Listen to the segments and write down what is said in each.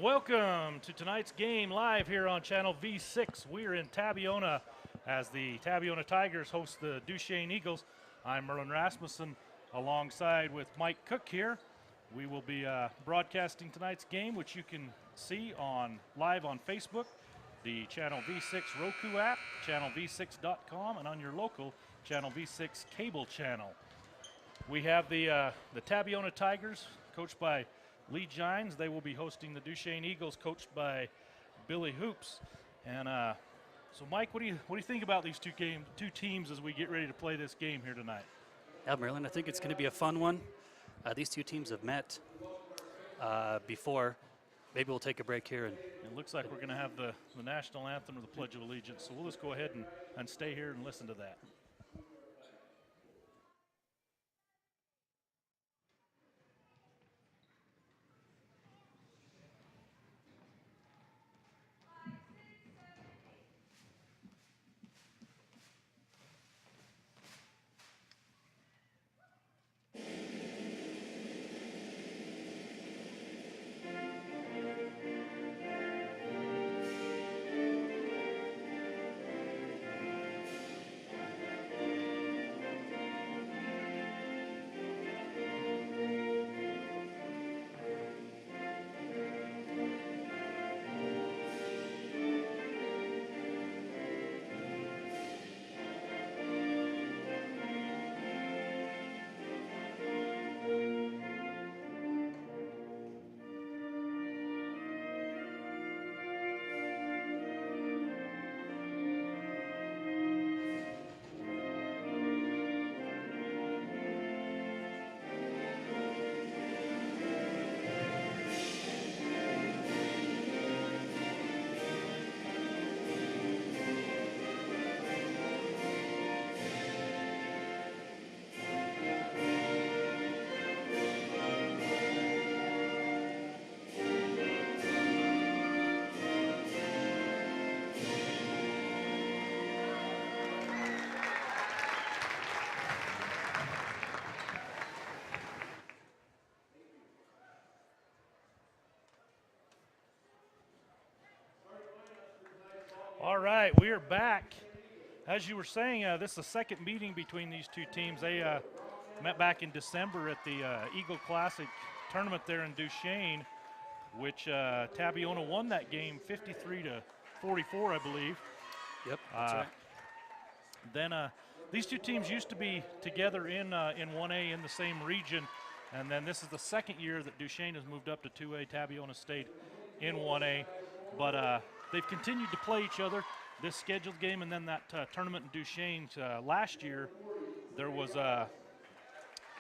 Welcome to tonight's game live here on Channel V6. We're in Tabiona as the Tabiona Tigers host the Duchesne Eagles. I'm Merlin Rasmussen alongside with Mike Cook here. We will be broadcasting tonight's game, which you can see live on Facebook, the Channel V6 Roku app, channelv6.com, and on your local Channel V6 cable channel. We have the Tabiona Tigers, coached by Lee Gines. They will be hosting the Duchesne Eagles, coached by Billy Hoops. And so, Mike, what do you think about these two teams as we get ready to play this game here tonight? Yeah, Merlin, I think it's going to be a fun one. These two teams have met before. Maybe we'll take a break here. It looks like we're going to have the national anthem or the Pledge of Allegiance. So we'll just go ahead and stay here and listen to that. All right, we are back. As you were saying, this is the second meeting between these two teams. They met back in December at the Eagle Classic tournament there in Duchesne, which Tabiona won that game 53-44, I believe. Yep, that's right. Then these two teams used to be together in 1A in the same region, and then this is the second year that Duchesne has moved up to 2A. Tabiona stayed in 1A, but they've continued to play each other, this scheduled game, and then that tournament in Duchesne last year. There was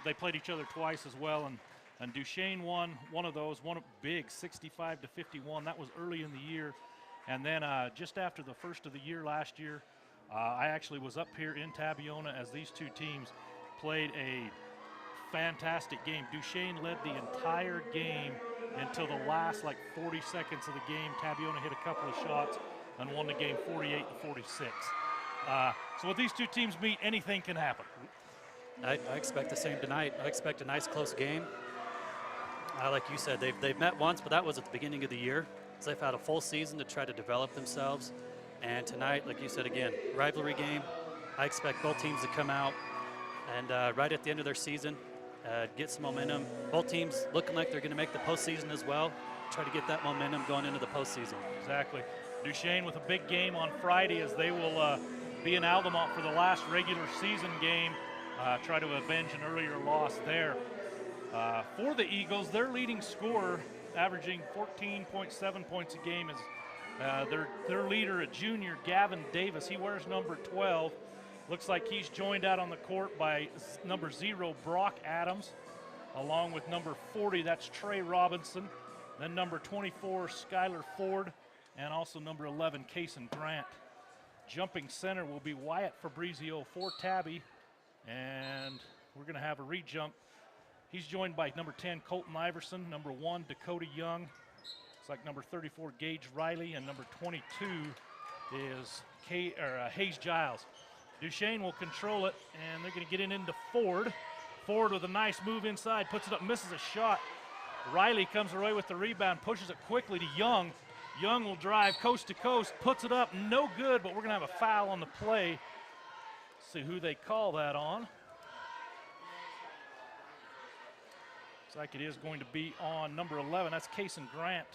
they played each other twice as well, and Duchesne won one of those, one big 65-51. That was early in the year, and then just after the first of the year last year, I actually was up here in Tabiona as these two teams played a fantastic game. Duchesne led the entire game until the last 40 seconds of the game. Tabiona hit a couple of shots and won the game 48-46. So with these two teams meet, anything can happen. I expect the same tonight. I expect a nice close game. Like you said, they've met once, but that was at the beginning of the year. So they've had a full season to try to develop themselves. And tonight, like you said again, rivalry game. I expect both teams to come out and right at the end of their season, get some momentum. Both teams looking like they're going to make the postseason as well. Try to get that momentum going into the postseason. Exactly. Duchesne with a big game on Friday as they will be in Altamont for the last regular season game. Try to avenge an earlier loss there. For the Eagles, their leading scorer, averaging 14.7 points a game, is their leader, a junior, Gavin Davis. He wears number 12. Looks like he's joined out on the court by number 0, Brock Adams, along with number 40, that's Trey Robinson, then number 24, Skylar Ford, and also number 11, Kason Grant. Jumping center will be Wyatt Fabrizio for Tabby, and we're going to have a re-jump. He's joined by number 10, Colton Iverson, number 1, Dakota Young. It's like number 34, Gage Riley, and number 22 is Hayes Giles. Duchesne will control it, and they're going to get it into Ford. Ford with a nice move inside, puts it up, misses a shot. Riley comes away with the rebound, pushes it quickly to Young. Young will drive coast to coast, puts it up, no good, but we're going to have a foul on the play. See who they call that on. Looks like it is going to be on number 11. That's Kason Grant.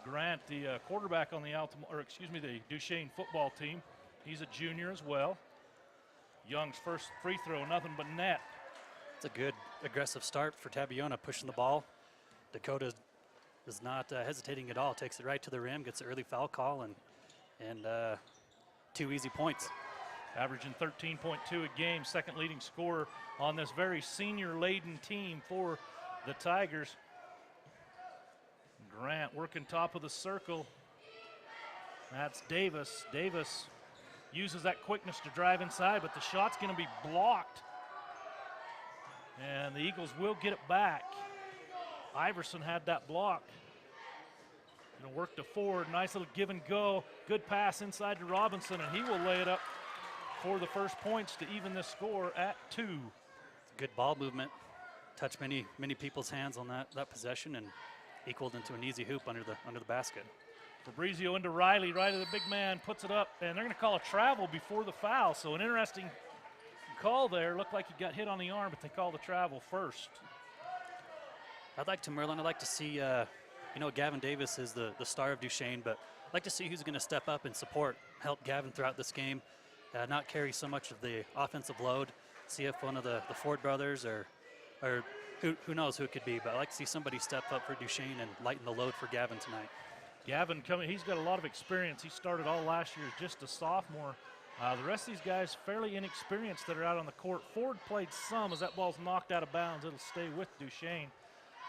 Grant, the quarterback on the the Duchesne football team. He's a junior as well. Young's first free throw, nothing but net. It's a good aggressive start for Tabiona, pushing the ball. Dakota is not hesitating at all. Takes it right to the rim, gets an early foul call, and 2 easy points. Averaging 13.2 a game, second leading scorer on this very senior-laden team for the Tigers. Grant working top of the circle. That's Davis. Davis uses that quickness to drive inside, but the shot's going to be blocked. And the Eagles will get it back. Iverson had that block. Going to work to Ford. Nice little give and go. Good pass inside to Robinson, and he will lay it up for the first points to even this score at 2. Good ball movement. Touched many people's hands on that possession and equaled into an easy hoop under the basket. Fabrizio into Riley. Riley, the big man, puts it up, and they're going to call a travel before the foul. So an interesting call there. Looked like he got hit on the arm, but they call the travel first. I'd like to see, Gavin Davis is the star of Duchesne, but I'd like to see who's going to step up and help Gavin throughout this game, not carry so much of the offensive load. See if one of the Ford brothers or who knows who it could be, but I'd like to see somebody step up for Duchesne and lighten the load for Gavin tonight. Gavin he's got a lot of experience. He started all last year as just a sophomore. The rest of these guys fairly inexperienced that are out on the court. Ford played some as that ball's knocked out of bounds. It'll stay with Duchesne.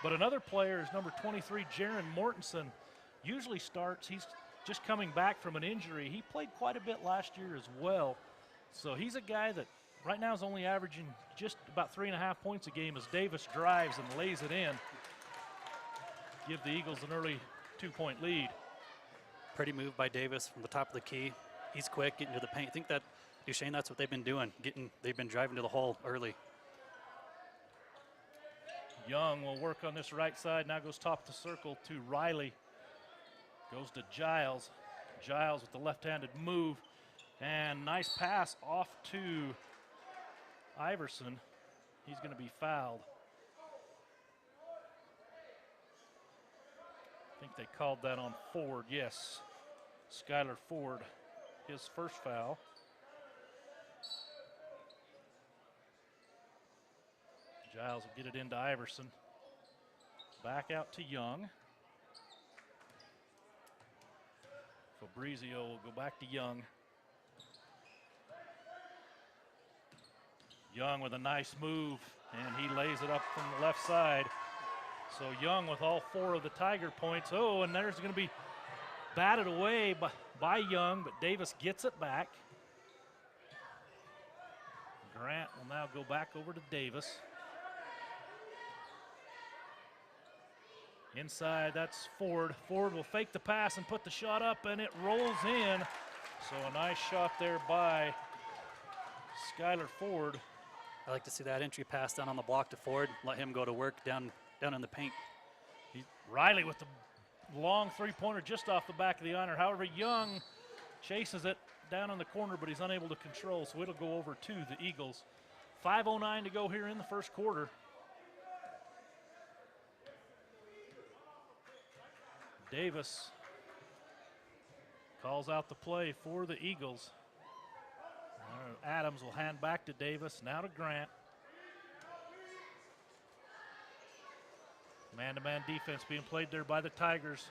But another player is number 23, Jaron Mortensen. Usually starts. He's just coming back from an injury. He played quite a bit last year as well. So he's a guy that right now is only averaging just about 3.5 points a game as Davis drives and lays it in. Give the Eagles an early 2-point lead. Pretty move by Davis from the top of the key. He's quick, getting to the paint. I think that Duchesne, that's what they've been doing. They've been driving to the hole early. Young will work on this right side. Now goes top of the circle to Riley. Goes to Giles. Giles with the left-handed move. And nice pass off to Iverson. He's going to be fouled. I think they called that on Ford, yes. Skylar Ford, his first foul. Giles will get it into Iverson. Back out to Young. Fabrizio will go back to Young. Young with a nice move, and he lays it up from the left side. So Young with all 4 of the Tiger points. Oh, and there's going to be batted away by Young, but Davis gets it back. Grant will now go back over to Davis. Inside, that's Ford. Ford will fake the pass and put the shot up, and it rolls in. So a nice shot there by Skylar Ford. I like to see that entry pass down on the block to Ford. Let him go to work down in the paint. Riley with the long three-pointer just off the back of the iron. However, Young chases it down in the corner, but he's unable to control, so it'll go over to the Eagles. 5:09 to go here in the first quarter. Davis calls out the play for the Eagles. Adams will hand back to Davis, now to Grant. Man-to-man defense being played there by the Tigers.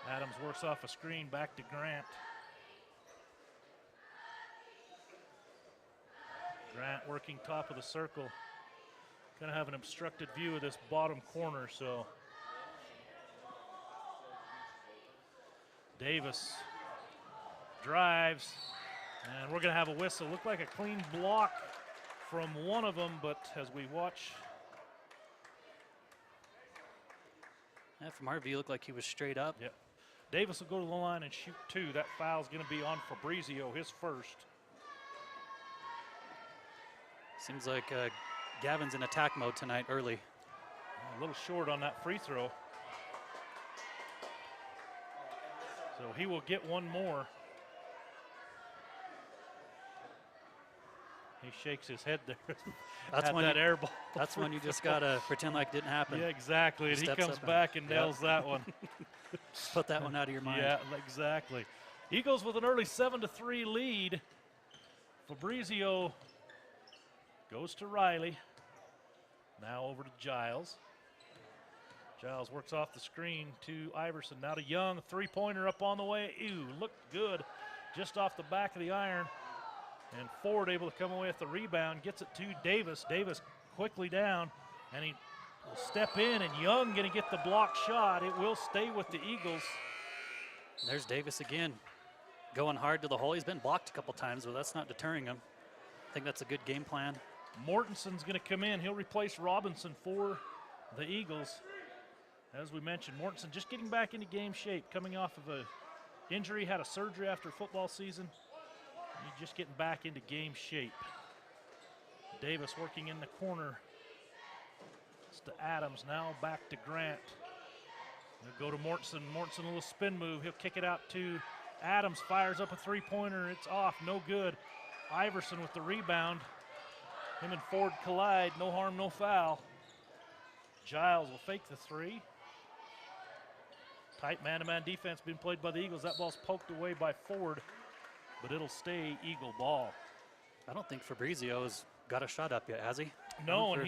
Adams works off a screen, back to Grant. Grant working top of the circle. Gonna have an obstructed view of this bottom corner, so. Davis drives, and we're gonna have a whistle. Looked like a clean block from one of them, but as we watch. Yeah, from our view, it looked like he was straight up. Yep. Davis will go to the line and shoot 2. That foul's going to be on Fabrizio, his first. Seems like Gavin's in attack mode tonight early. little short on that free throw. So he will get one more. He shakes his head there. That's when that air ball. That's when you just gotta pretend like it didn't happen. Yeah, exactly. And he Steps comes up back and nails that one. Put that one out of your mind. Yeah, exactly. Eagles with an early 7-3 lead. Fabrizio goes to Riley. Now over to Giles. Giles works off the screen to Iverson. Now to Young. Three-pointer up on the way. Ew, looked good. Just off the back of the iron. And Ford able to come away with the rebound. Gets it to Davis. Davis quickly down. And he will step in. And Young going to get the block shot. It will stay with the Eagles. There's Davis again. Going hard to the hole. He's been blocked a couple times, but that's not deterring him. I think that's a good game plan. Mortenson's going to come in. He'll replace Robinson for the Eagles. As we mentioned, Mortensen just getting back into game shape, coming off of a injury, had a surgery after football season. He's just getting back into game shape. Davis working in the corner. It's to Adams, now back to Grant. They'll go to Mortensen. Mortensen, a little spin move. He'll kick it out to Adams, fires up a three-pointer. It's off, no good. Iverson with the rebound. Him and Ford collide, no harm, no foul. Giles will fake the three. Tight man-to-man defense being played by the Eagles. That ball's poked away by Ford, but it'll stay Eagle ball. I don't think Fabrizio's got a shot up yet, has he? No, and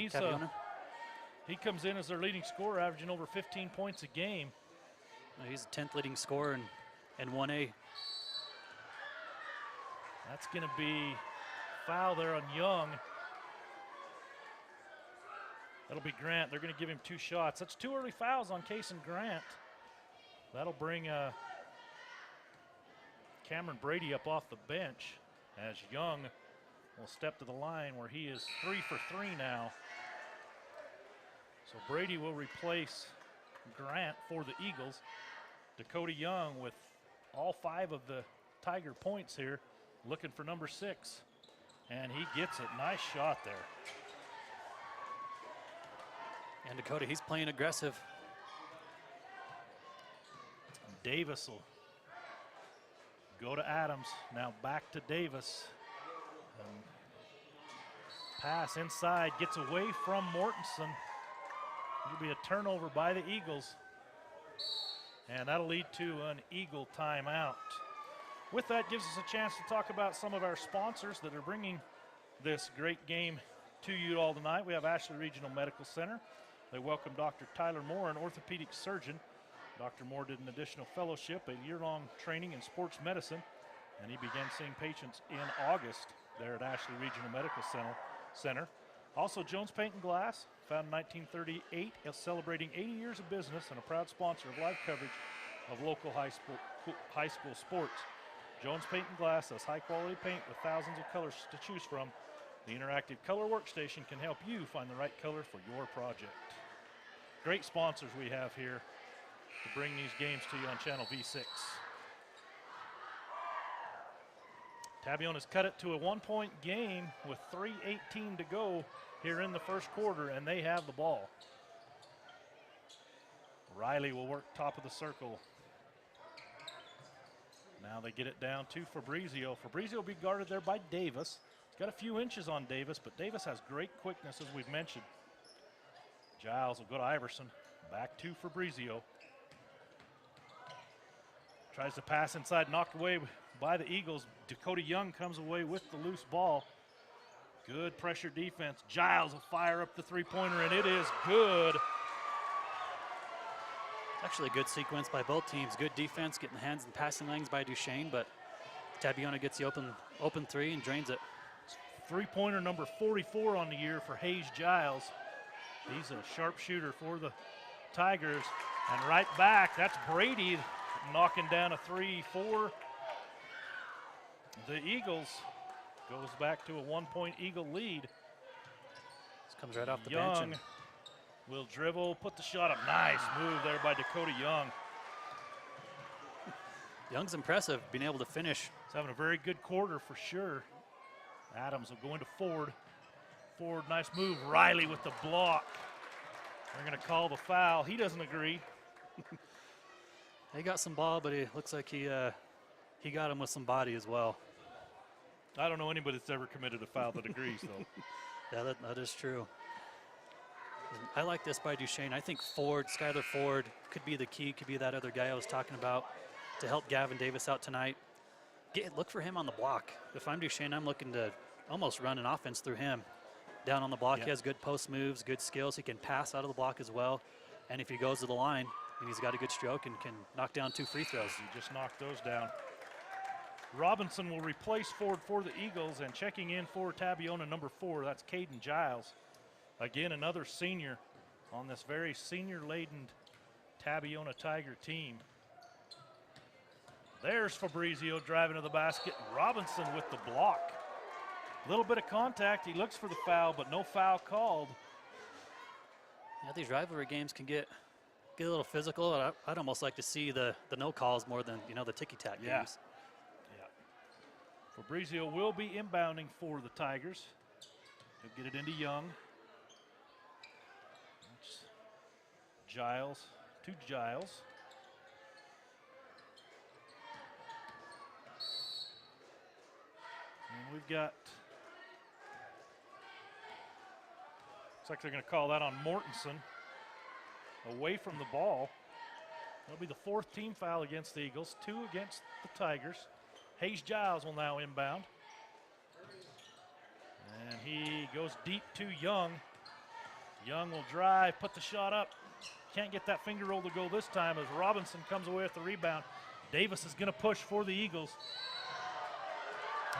he comes in as their leading scorer, averaging over 15 points a game. He's the 10th leading scorer in 1A. That's going to be foul there on Young. That'll be Grant. They're going to give him 2 shots. That's 2 early fouls on Case and Grant. That'll bring Cameron Brady up off the bench as Young will step to the line where he is 3 for 3 now. So Brady will replace Grant for the Eagles. Dakota Young with all 5 of the Tiger points here, looking for number 6. And he gets it. Nice shot there. And Dakota, he's playing aggressive. Davis will go to Adams. Now back to Davis. Pass inside, gets away from Mortensen. It'll be a turnover by the Eagles. And that'll lead to an Eagle timeout. With that, gives us a chance to talk about some of our sponsors that are bringing this great game to you all tonight. We have Ashley Regional Medical Center. They welcome Dr. Tyler Moore, an orthopedic surgeon. Dr. Moore did an additional fellowship, a year-long training in sports medicine, and he began seeing patients in August there at Ashley Regional Medical Center. Also, Jones Paint and Glass, founded in 1938, is celebrating 80 years of business and a proud sponsor of live coverage of local high school sports. Jones Paint and Glass has high-quality paint with thousands of colors to choose from. The interactive color workstation can help you find the right color for your project. Great sponsors we have here to bring these games to you on Channel V6. Tabiona's cut it to a 1-point game with 3:18 to go here in the first quarter, and they have the ball. Riley will work top of the circle. Now they get it down to Fabrizio. Fabrizio will be guarded there by Davis. He's got a few inches on Davis, but Davis has great quickness, as we've mentioned. Giles will go to Iverson. Back to Fabrizio. Tries to pass inside, knocked away by the Eagles. Dakota Young comes away with the loose ball. Good pressure defense. Giles will fire up the three-pointer, and it is good. Actually a good sequence by both teams. Good defense, getting the hands and passing lanes by Duchesne, but Tabiona gets the open three and drains it. Three-pointer number 44 on the year for Hayes Giles. He's a sharpshooter for the Tigers. And right back, that's Brady knocking down a 3-4. The Eagles goes back to a 1-point Eagle lead. This comes right off the Young bench. will dribble, put the shot up. Nice move there by Dakota Young. Young's impressive, being able to finish. He's having a very good quarter for sure. Adams will go into Ford. Ford, nice move. Riley with the block. They're going to call the foul. He doesn't agree. He got some ball, but it looks like he got him with some body as well. I don't know anybody that's ever committed a foul that agrees, though. Yeah, that is true. I like this by Duchesne. I think Skylar Ford could be the key, could be that other guy I was talking about to help Gavin Davis out tonight. Look for him on the block. If I'm Duchesne, I'm looking to almost run an offense through him. Down on the block, He has good post moves, good skills. He can pass out of the block as well. And if he goes to the line, and he's got a good stroke and can knock down 2 free throws. He just knocked those down. Robinson will replace Ford for the Eagles, and checking in for Tabiona number 4, that's Caden Giles. Again, another senior on this very senior-laden Tabiona Tiger team. There's Fabrizio driving to the basket. Robinson with the block. A little bit of contact. He looks for the foul, but no foul called. Yeah, these rivalry games can get a little physical. I'd almost like to see the no calls more than the ticky-tack games. Yeah. Fabrizio will be inbounding for the Tigers. He'll get it into Young. That's Giles to Giles. And we've got, looks like they're going to call that on Mortensen. Away from the ball. That'll be the 4th team foul against the Eagles, 2 against the Tigers. Hayes Giles will now inbound. And he goes deep to Young. Young will drive, put the shot up. Can't get that finger roll to go this time as Robinson comes away with the rebound. Davis is going to push for the Eagles.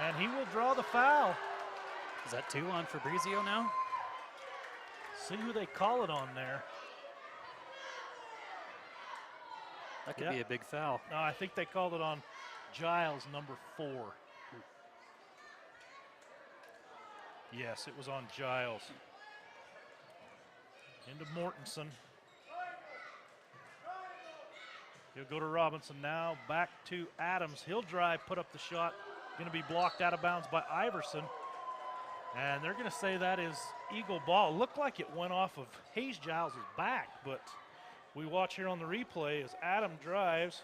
And he will draw the foul. Is that 2 on Fabrizio now? See who they call it on there. That could be a big foul. No, I think they called it on Giles, number 4. Yes, it was on Giles. Into Mortensen. He'll go to Robinson now. Back to Adams. He'll drive, put up the shot. Going to be blocked out of bounds by Iverson. And they're going to say that is Eagle ball. It looked like it went off of Hayes Giles' back, but we watch here on the replay as Adam drives.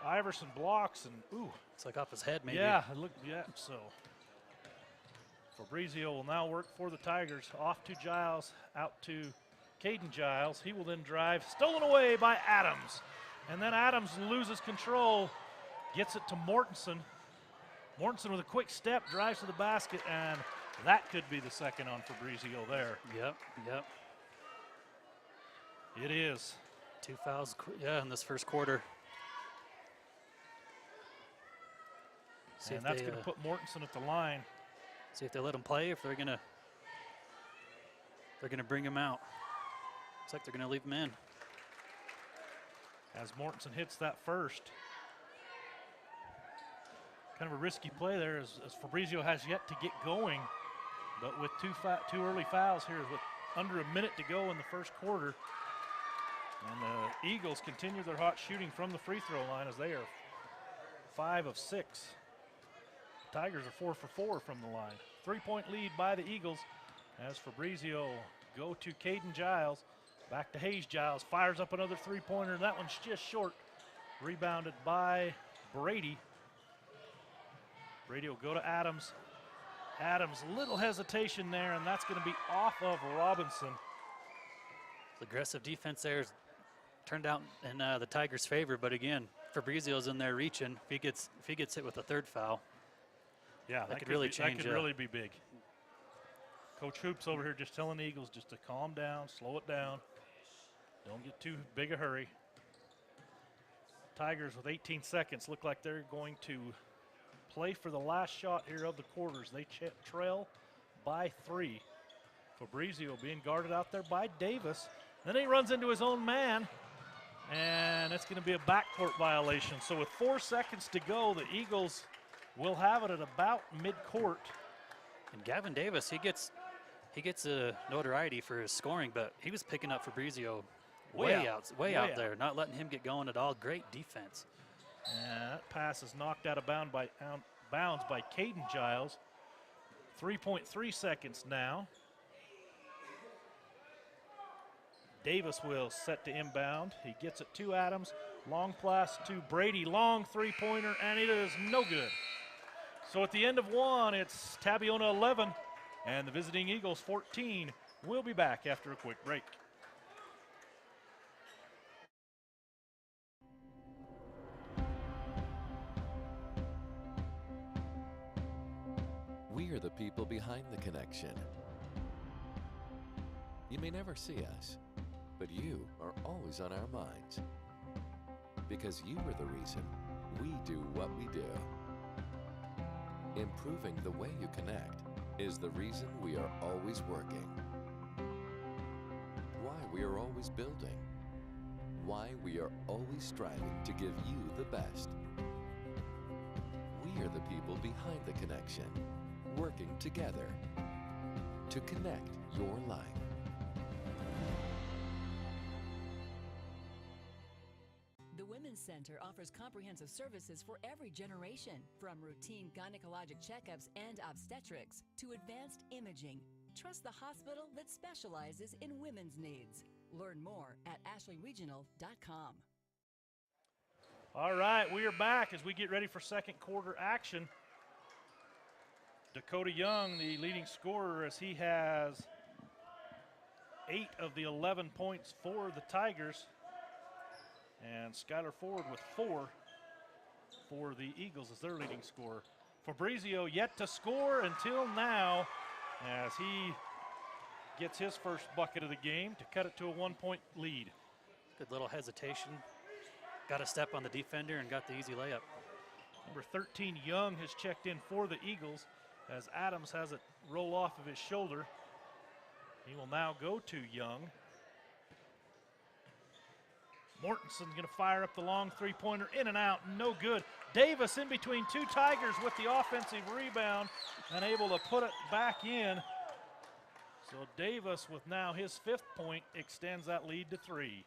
Iverson blocks, and ooh. It's like off his head, maybe. Yeah, so. Fabrizio will now work for the Tigers. Off to Giles, out to Caden Giles. He will then drive, stolen away by Adams. And then Adams loses control, gets it to Mortensen. Mortensen with a quick step, drives to the basket, and that could be the second on Fabrizio there. Yep. It is. 2 fouls, in this first quarter. And that's going to put Mortensen at the line. See if they let him play, if they're going to bring him out. Looks like they're going to leave him in. As Mortensen hits that first. Kind of a risky play there as Fabrizio has yet to get going. But with two early fouls here with under a minute to go in the first quarter. And the Eagles continue their hot shooting from the free throw line as they are 5 of 6. Tigers are 4 for 4 from the line. 3-point lead by the Eagles as Fabrizio go to Caden Giles. Back to Hayes Giles, fires up another 3-pointer. That one's just short. Rebounded by Brady. Brady will go to Adams. Adams, little hesitation there, and that's going to be off of Robinson. The aggressive defense there has turned out in the Tigers' favor, but again, Fabrizio's in there reaching. If he gets hit with a 3rd foul, that could really change. That could really be big. Coach Hoops over here just telling the Eagles just to calm down, slow it down. Don't get too big a hurry. Tigers with 18 seconds look like they're going to play for the last shot here of the quarters. They trail by 3. Fabrizio being guarded out there by Davis. Then he runs into his own man, and it's going to be a backcourt violation. So with 4 seconds to go, the Eagles will have it at about midcourt. And Gavin Davis, he gets a notoriety for his scoring, but he was picking up Fabrizio way out there, not letting him get going at all. Great defense. And that pass is knocked out of bounds by Caden Giles. 3.3 seconds now. Davis will set to inbound. He gets it to Adams. Long pass to Brady. Long three-pointer, and it is no good. So at the end of one, it's Tabiona 11 and the visiting Eagles 14. We'll be back after a quick break. We are the people behind the connection. You may never see us, but you are always on our minds. Because you are the reason we do what we do. Improving the way you connect is the reason we are always working. Why we are always building. Why we are always striving to give you the best. We are the people behind the connection, working together to connect your life. The Women's Center offers comprehensive services for every generation, from routine gynecologic checkups and obstetrics to advanced imaging. Trust the hospital that specializes in women's needs. Learn more at ashleyregional.com. All right, we are back as we get ready for second quarter action. Dakota Young, the leading scorer, as he has 8 of the 11 points for the Tigers. And Skylar Ford with 4 for the Eagles as their leading scorer. Fabrizio yet to score until now as he gets his first bucket of the game to cut it to a 1-point lead. Good little hesitation. Got a step on the defender and got the easy layup. Number 13, Young, has checked in for the Eagles as Adams has it roll off of his shoulder. He will now go to Young. Mortensen's going to fire up the long three-pointer, in and out, no good. Davis in between two Tigers with the offensive rebound and able to put it back in. So Davis, with now his 5th point, extends that lead to 3.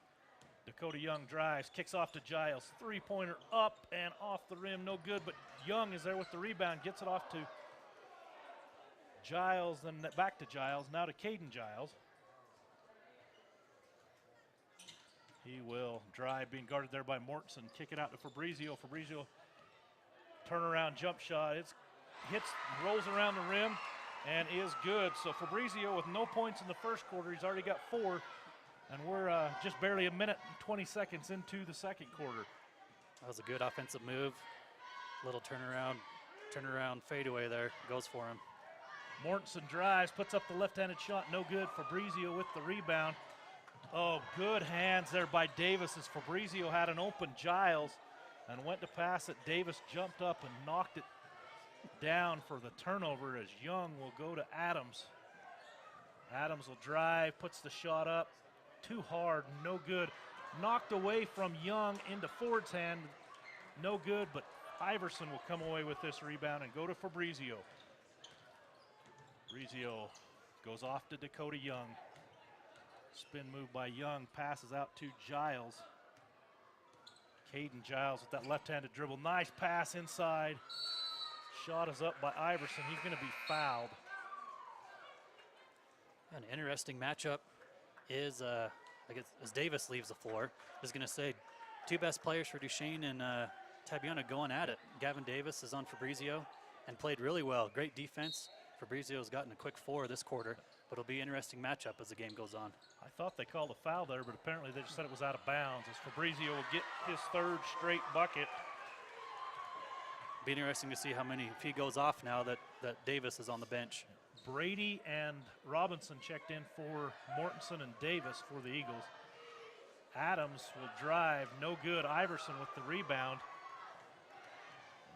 Dakota Young drives, kicks off to Giles. Three-pointer up and off the rim, no good, but Young is there with the rebound, gets it off to Giles, then back to Giles, now to Caden Giles. He will drive, being guarded there by Mortensen. Kick it out to Fabrizio. Fabrizio, turnaround jump shot. It hits, rolls around the rim, and is good. So Fabrizio with no points in the first quarter. He's already got 4, and we're just barely a minute and 20 seconds into the second quarter. That was a good offensive move. Little turnaround fadeaway there. Goes for him. Mortensen drives, puts up the left-handed shot. No good. Fabrizio with the rebound. Oh, good hands there by Davis as Fabrizio had an open Giles and went to pass it. Davis jumped up and knocked it down for the turnover as Young will go to Adams. Adams will drive, puts the shot up. Too hard, no good. Knocked away from Young into Ford's hand. No good, but Iverson will come away with this rebound and go to Fabrizio. Fabrizio goes off to Dakota Young. Spin move by Young, passes out to Giles. Caden Giles with that left-handed dribble. Nice pass inside. Shot is up by Iverson. He's going to be fouled. An interesting matchup is, I guess, as Davis leaves the floor, I was going to say, 2 best players for Duchesne and Tabiona going at it. Gavin Davis is on Fabrizio and played really well. Great defense. Fabrizio's gotten a quick 4 this quarter, but it'll be an interesting matchup as the game goes on. I thought they called a foul there, but apparently they just said it was out of bounds as Fabrizio will get his 3rd straight bucket. Be interesting to see how many, if he goes off now that Davis is on the bench. Brady and Robinson checked in for Mortensen and Davis for the Eagles. Adams will drive, no good. Iverson with the rebound.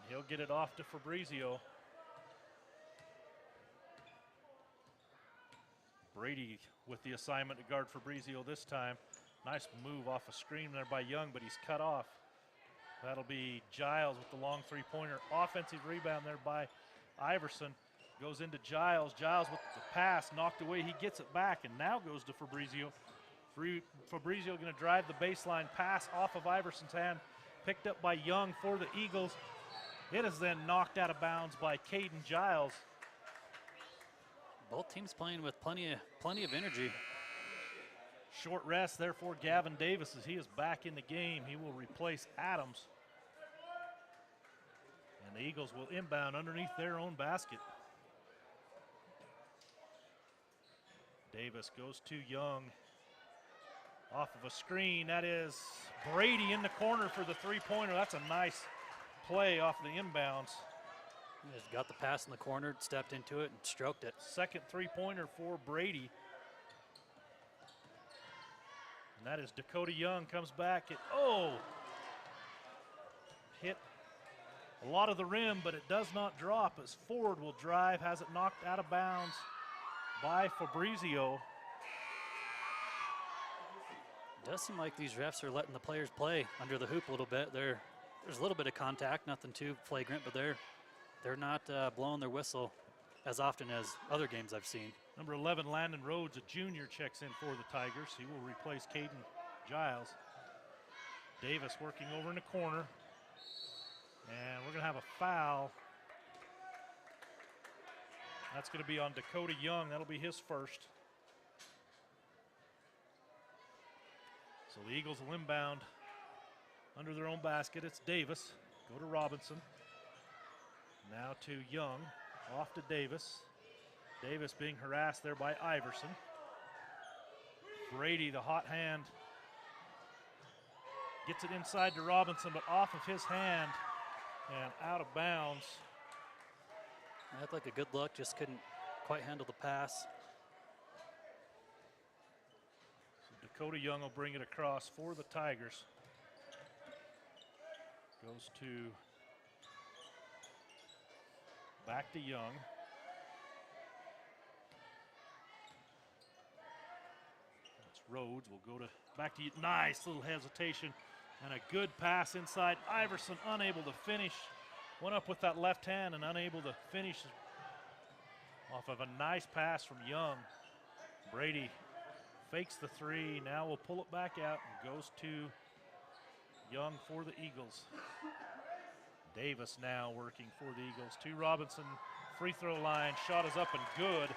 He'll get it off to Fabrizio. Brady with the assignment to guard Fabrizio this time. Nice move off a screen there by Young, but he's cut off. That'll be Giles with the long three-pointer. Offensive rebound there by Iverson. Goes into Giles. Giles with the pass, knocked away. He gets it back and now goes to Fabrizio. Fabrizio going to drive the baseline pass off of Iverson's hand. Picked up by Young for the Eagles. It is then knocked out of bounds by Caden Giles. Both teams playing with plenty of energy. Short rest there for Gavin Davis as he is back in the game. He will replace Adams. And the Eagles will inbound underneath their own basket. Davis goes to Young. Off of a screen, that is Brady in the corner for the three-pointer. That's a nice play off the inbounds. He just got the pass in the corner, stepped into it, and stroked it. Second three-pointer for Brady. And that is Dakota Young comes back. Hit a lot of the rim, but it does not drop as Ford will drive, has it knocked out of bounds by Fabrizio. It does seem like these refs are letting the players play under the hoop a little bit. There's a little bit of contact, nothing too flagrant, but they're not blowing their whistle as often as other games I've seen. Number 11, Landon Rhodes, a junior, checks in for the Tigers. He will replace Caden Giles. Davis working over in the corner. And we're going to have a foul. That's going to be on Dakota Young. That'll be his first. So the Eagles will inbound under their own basket. It's Davis. Go to Robinson. Now to Young. Off to Davis. Davis being harassed there by Iverson. Brady, the hot hand, gets it inside to Robinson, but off of his hand and out of bounds. That's like a good look, just couldn't quite handle the pass. So Dakota Young will bring it across for the Tigers. Goes to back to Young. That's Rhodes. We'll go to back to nice little hesitation and a good pass inside. Iverson unable to finish. Went up with that left hand and unable to finish off of a nice pass from Young. Brady fakes the three. Now will pull it back out and goes to Young for the Eagles. Davis now working for the Eagles. To Robinson, free throw line. Shot is up and good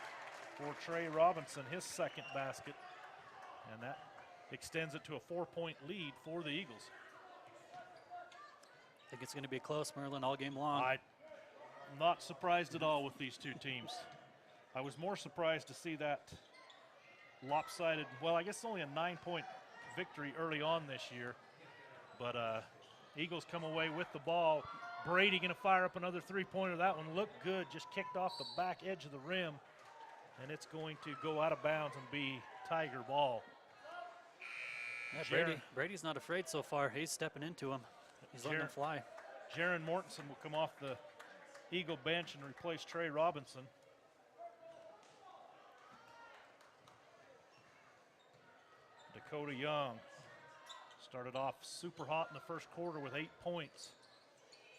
for Trey Robinson, his second basket. And that extends it to a 4-point lead for the Eagles. I think it's going to be close, Merlin, all game long. I'm not surprised at all with these two teams. I was more surprised to see that lopsided, well, I guess only a 9-point victory early on this year. But Eagles come away with the ball. Brady going to fire up another three-pointer. That one looked good, just kicked off the back edge of the rim. And it's going to go out of bounds and be Tiger ball. Yeah, Brady's not afraid so far. He's stepping into him. He's letting him fly. Jaron Mortensen will come off the Eagle bench and replace Trey Robinson. Dakota Young started off super hot in the first quarter with 8 points.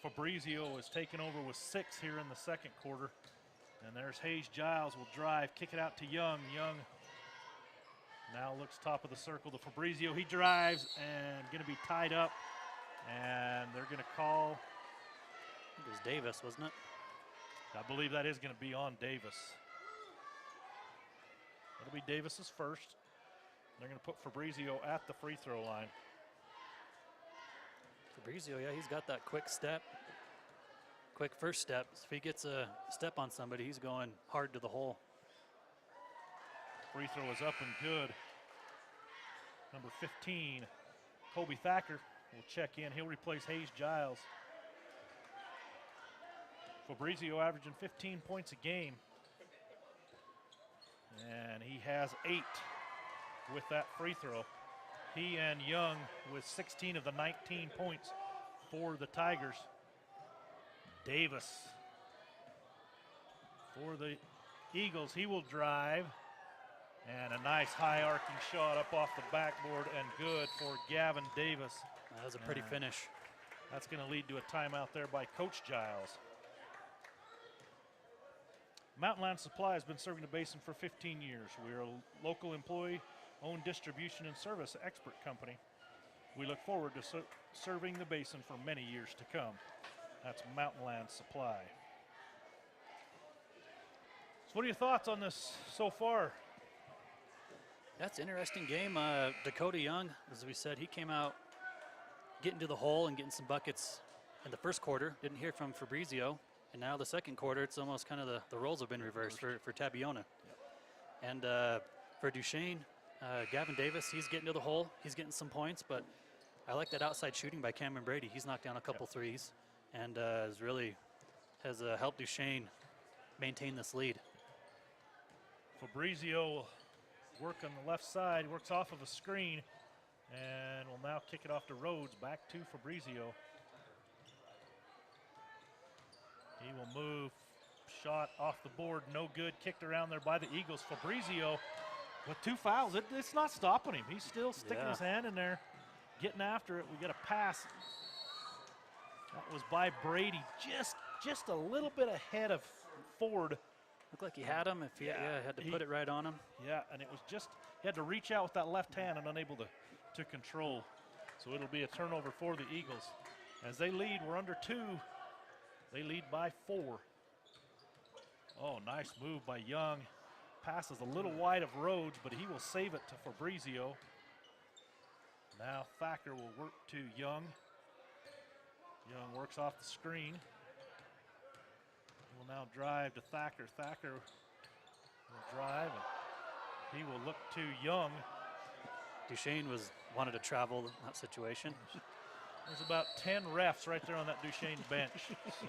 Fabrizio has taken over with 6 here in the second quarter. And there's Hayes Giles will drive, kick it out to Young. Young now looks top of the circle to Fabrizio. He drives and going to be tied up. And they're going to call. I think it was Davis, wasn't it? I believe that is going to be on Davis. It'll be Davis's first. They're going to put Fabrizio at the free throw line. Fabrizio, yeah, he's got that quick step. Quick first step. If he gets a step on somebody, he's going hard to the hole. Free throw is up and good. Number 15, Kobe Thacker, will check in. He'll replace Hayes Giles. Fabrizio averaging 15 points a game. And he has 8 with that free throw. He and Young with 16 of the 19 points for the Tigers. Davis for the Eagles. He will drive. And a nice high arcing shot up off the backboard and good for Gavin Davis. That was a pretty finish. That's going to lead to a timeout there by Coach Giles. Mountain Land Supply has been serving the basin for 15 years. We are a local employee-owned distribution and service expert company. We look forward to serving the basin for many years to come. That's Mountain Land Supply. So what are your thoughts on this so far? That's an interesting game. Dakota Young, as we said, he came out getting to the hole and getting some buckets in the first quarter. Didn't hear from Fabrizio. And now the second quarter, it's almost kind of the roles have been reversed for Tabiona. And for Duchesne, Gavin Davis, he's getting to the hole. He's getting some points, but I like that outside shooting by Cameron Brady. He's knocked down a couple threes and has helped Duchesne maintain this lead. Fabrizio will work on the left side, works off of a screen, and will now kick it off to Rhodes, back to Fabrizio. He will move, shot off the board, no good, kicked around there by the Eagles. Fabrizio with 2 fouls, it's not stopping him. He's still sticking his hand in there, getting after it. We get a pass. That was by Brady, just a little bit ahead of Ford. Looked like he had him. If he had to put it right on him. Yeah, and it was just, he had to reach out with that left hand and unable to control. So it'll be a turnover for the Eagles. As they lead, we're under 2. They lead by 4. Oh, nice move by Young. Passes a little wide of Rhodes, but he will save it to Fabrizio. Now Thacker will work to Young. Young works off the screen. He will now drive to Thacker. Thacker will drive, and he will look to Young. Duchesne wanted to travel in that situation. There's about 10 refs right there on that Duchesne bench. So.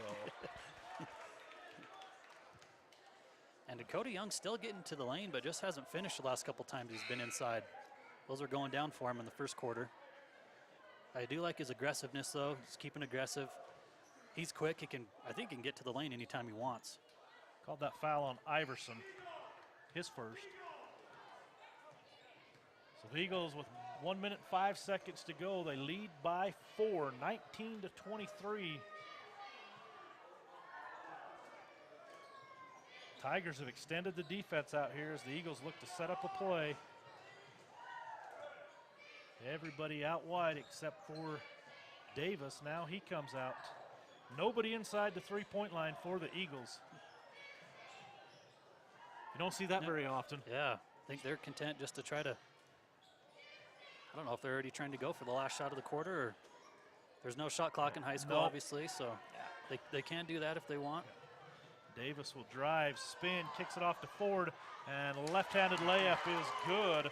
And Dakota Young still getting to the lane, but just hasn't finished the last couple times he's been inside. Those are going down for him in the first quarter. I do like his aggressiveness, though. He's keeping aggressive. He's quick. I think he can get to the lane anytime he wants. Called that foul on Iverson, his first. So the Eagles with 1 minute, 5 seconds to go. They lead by 4, 19-23. Tigers have extended the defense out here as the Eagles look to set up a play. Everybody out wide except for Davis. Now he comes out. Nobody inside the three-point line for the Eagles. You don't see that very often. Yeah, I think they're content just to try to, I don't know if they're already trying to go for the last shot of the quarter, or there's no shot clock in high school, obviously, so they can do that if they want. Davis will drive, spin, kicks it off to Ford, and a left-handed layup is good.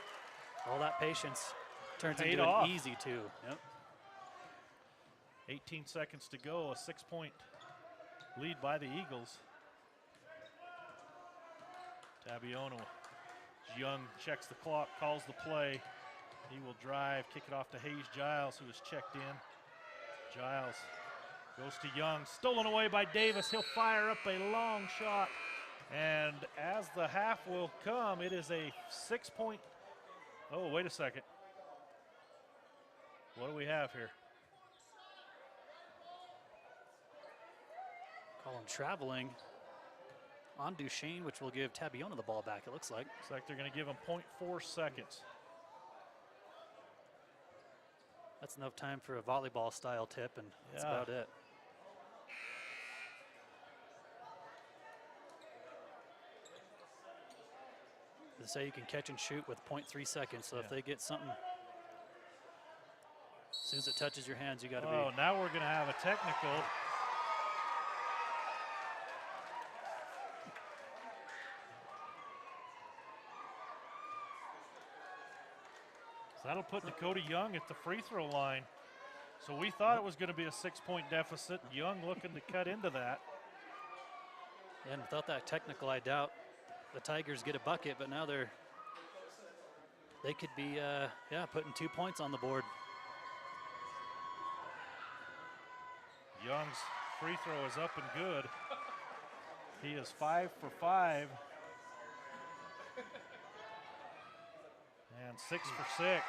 All that patience turns Paid into off. an easy 2. Yep. 18 seconds to go, a 6-point lead by the Eagles. Tabiona, Young checks the clock, calls the play. He will drive, kick it off to Hayes Giles, who is checked in. Giles goes to Young, stolen away by Davis. He'll fire up a long shot. And as the half will come, it is a 6-point. Oh, wait a second. What do we have here? Call him traveling on Duchesne, which will give Tabiona the ball back, it looks like. Looks like they're going to give him 0.4 seconds. That's enough time for a volleyball style tip, and that's about it. They say you can catch and shoot with 0.3 seconds, so if they get something, as soon as it touches your hands, you got to be. Oh, now we're going to have a technical. So that'll put Dakota Young at the free throw line. So we thought it was going to be a 6-point deficit. Young looking to cut into that. And without that technical, I doubt the Tigers get a bucket, but now they could be putting 2 points on the board. Young's free throw is up and good. He is 5 for 5. And 6 for 6.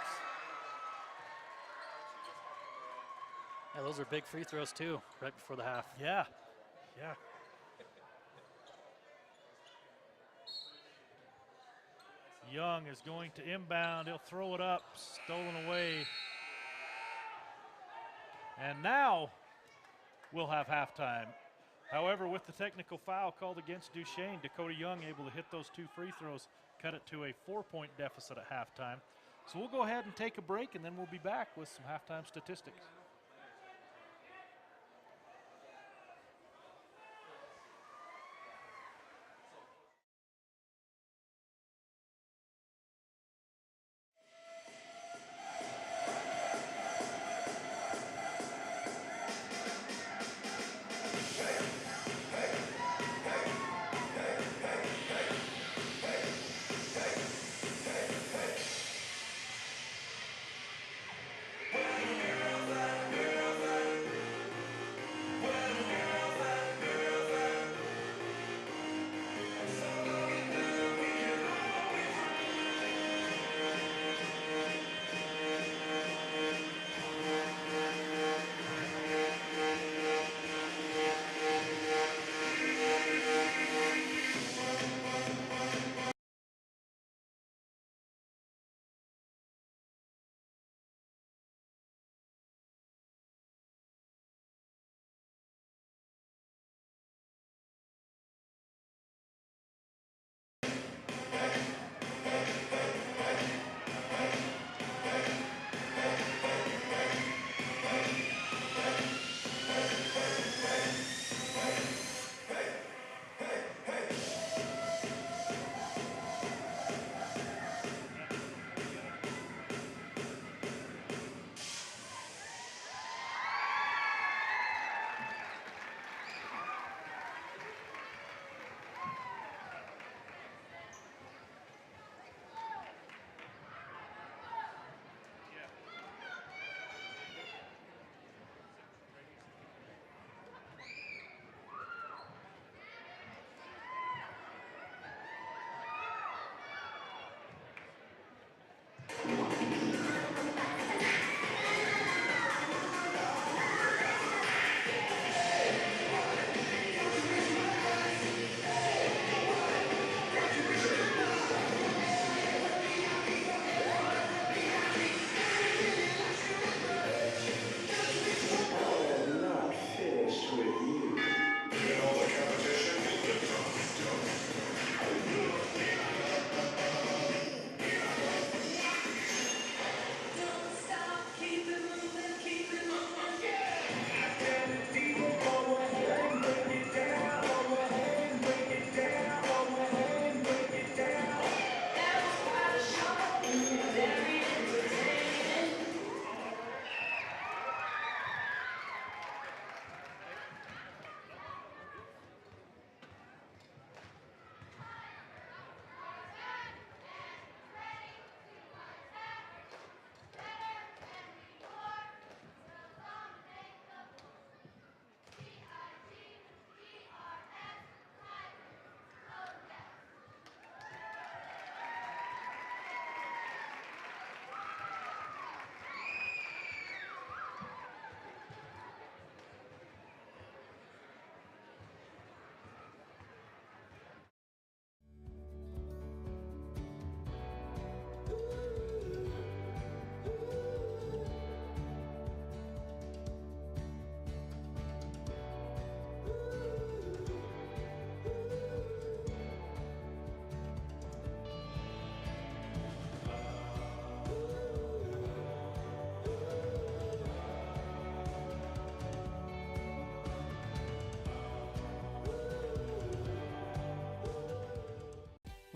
Yeah, those are big free throws too, right before the half. Yeah. Young is going to inbound. He'll throw it up, stolen away. And now we'll have halftime. However, with the technical foul called against Duchesne, Dakota Young able to hit those 2 free throws cut it to a 4-point deficit at halftime. So we'll go ahead and take a break, and then we'll be back with some halftime statistics.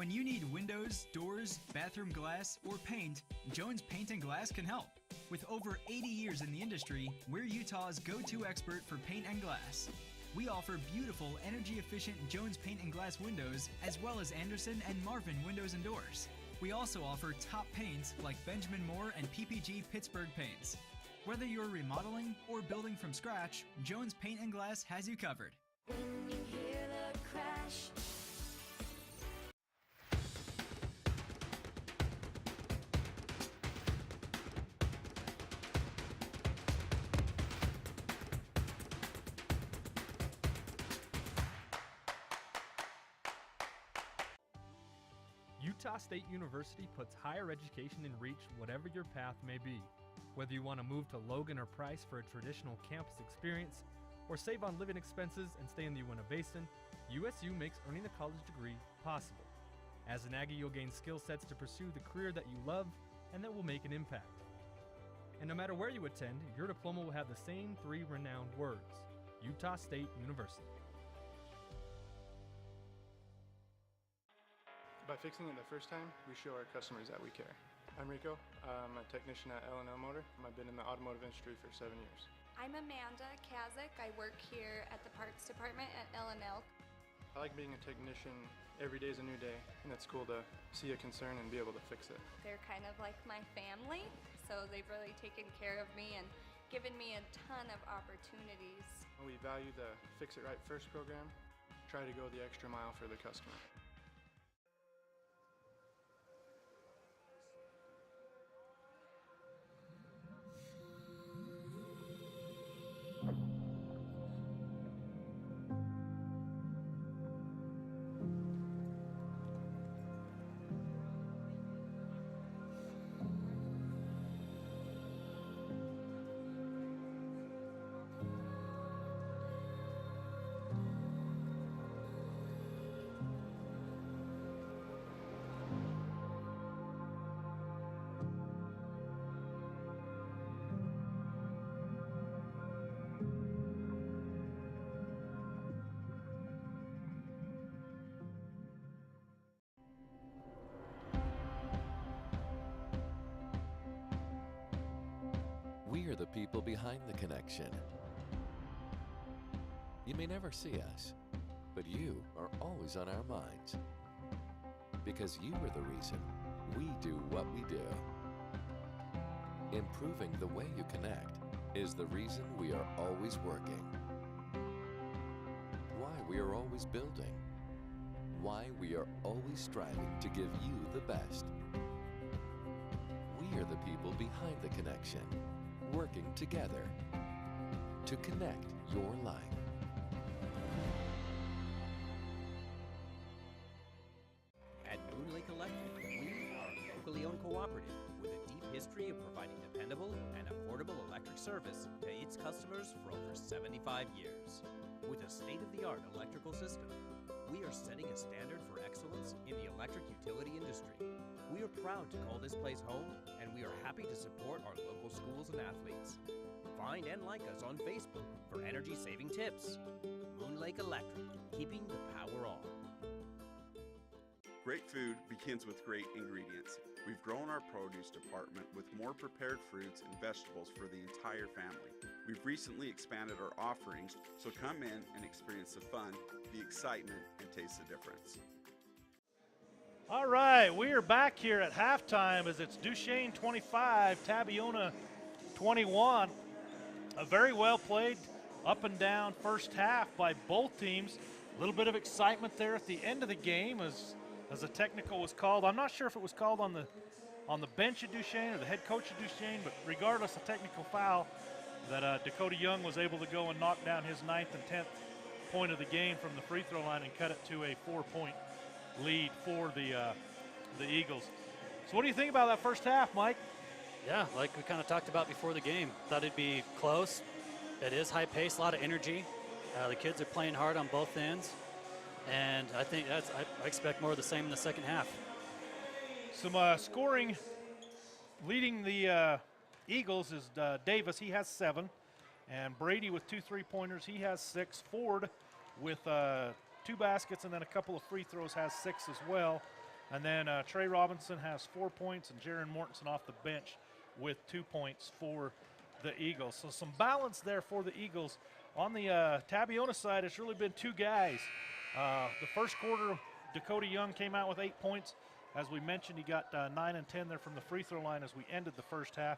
When you need windows, doors, bathroom glass, or paint, Jones Paint and Glass can help. With over 80 years in the industry, we're Utah's go-to expert for paint and glass. We offer beautiful, energy-efficient Jones Paint and Glass windows, as well as Anderson and Marvin windows and doors. We also offer top paints like Benjamin Moore and PPG Pittsburgh paints. Whether you're remodeling or building from scratch, Jones Paint and Glass has you covered. When you hear the crash, Utah State University puts higher education in reach whatever your path may be. Whether you want to move to Logan or Price for a traditional campus experience, or save on living expenses and stay in the Uinta Basin, USU makes earning a college degree possible. As an Aggie, you'll gain skill sets to pursue the career that you love and that will make an impact. And no matter where you attend, your diploma will have the same 3 renowned words: Utah State University. By fixing it the first time, we show our customers that we care. I'm Rico. I'm a technician at L&L Motor. I've been in the automotive industry for 7 years. I'm Amanda Kazik. I work here at the parts department at L&L. I like being a technician. Every day is a new day, and it's cool to see a concern and be able to fix it. They're kind of like my family, so they've really taken care of me and given me a ton of opportunities. We value the Fix It Right First program. Try to go the extra mile for the customer. We are the people behind the connection. You may never see us, but you are always on our minds. Because you are the reason we do what we do. Improving the way you connect is the reason we are always working. Why we are always building. Why we are always striving to give you the best. We are the people behind the connection, working together to connect your life. At Moon Lake Electric, we are a locally owned cooperative with a deep history of providing dependable and affordable electric service to its customers for over 75 years. With a state-of-the-art electrical system, we are setting a standard for excellence in the electric utility industry. We are proud to call this place home, and we are happy to support our local schools and athletes. Find and like us on Facebook for energy-saving tips. Moon Lake Electric, keeping the power on. Great food begins with great ingredients. We've grown our produce department with more prepared fruits and vegetables for the entire family. We've recently expanded our offerings, so come in and experience the fun, the excitement, and taste the difference. All right, we are back here at halftime as it's Duchesne 25, Tabiona 21. A very well played up and down first half by both teams. A little bit of excitement there at the end of the game as a technical was called. I'm not sure if it was called on the bench at Duchesne or the head coach at Duchesne, but regardless, a technical foul that Dakota Young was able to go and knock down his 9th and 10th point of the game from the free throw line and cut it to a 4-point lead for the Eagles. So what do you think about that first half, Mike? Yeah, like we kind of talked about before the game. Thought it'd be close. It is high pace, a lot of energy. The kids are playing hard on both ends. And I think I expect more of the same in the second half. Some scoring leading the Eagles is Davis. He has 7. And Brady with 2 3-pointers. He has 6. Ford with 2 baskets and then a couple of free throws has 6 as well. And then Trey Robinson has 4 points and Jaron Mortensen off the bench with 2 points for the Eagles. So some balance there for the Eagles. On the Tabiona side, it's really been 2 guys. The first quarter, Dakota Young came out with 8 points. As we mentioned, he got 9 and 10 there from the free throw line as we ended the first half.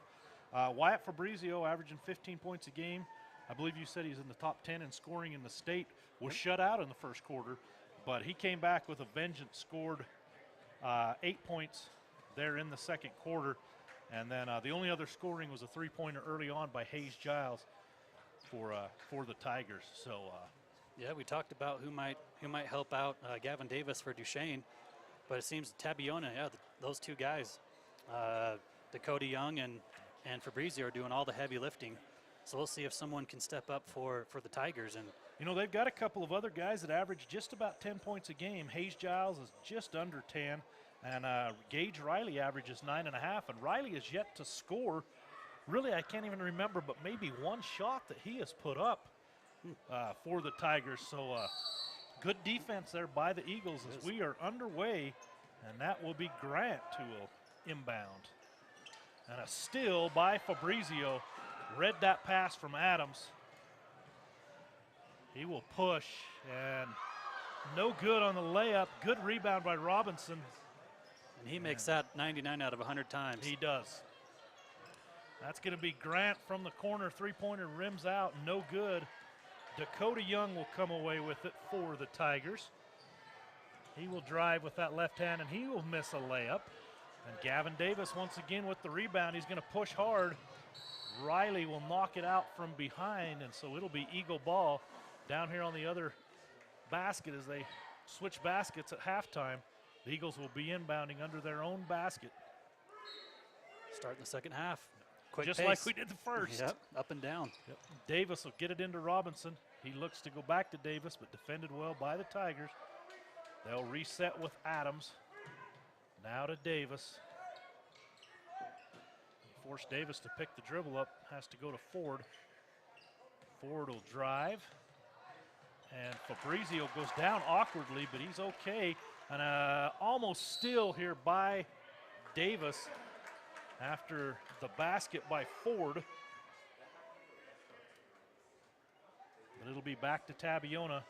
Wyatt Fabrizio averaging 15 points a game. I believe you said he's in the top 10 in scoring in the state. Was shut out in the first quarter, but he came back with a vengeance, scored 8 points there in the second quarter. And then the only other scoring was a 3-pointer early on by Hayes Giles for the Tigers. So. Yeah, we talked about who might help out Gavin Davis for Duchesne, but it seems Tabiona, those 2 guys, Dakota Young and Fabrizio are doing all the heavy lifting So we'll see if someone can step up for the Tigers. And You know, they've got a couple of other guys that average just about 10 points a game. Hayes Giles is just under 10, and Gage Riley averages 9.5, and Riley is yet to score. Really, I can't even remember, but maybe one shot that he has put up for the Tigers. So good defense there by the Eagles as we are underway, and that will be Grant who will inbound. And a steal by Fabrizio. Read that pass from Adams. He will push, and no good on the layup. Good rebound by Robinson. And he makes that 99 out of 100 times. He does. That's going to be Grant from the corner. Three-pointer rims out, no good. Dakota Young will come away with it for the Tigers. He will drive with that left hand, and he will miss a layup. And Gavin Davis once again with the rebound. He's going to push hard. Riley will knock it out from behind, and so it'll be Eagle ball down here on the other basket as they switch baskets at halftime. The Eagles will be inbounding under their own basket. Starting the second half. Quick Just pace. like we did the first. Yep, up and down. Yep. Davis will get it into Robinson. He looks to go back to Davis, but defended well by the Tigers. They'll reset with Adams. Now to Davis. Force Davis to pick the dribble up. Has to go to Ford. Ford will drive. And Fabrizio goes down awkwardly, but he's okay. And almost steal here by Davis after the basket by Ford. But it'll be back to Tabiona.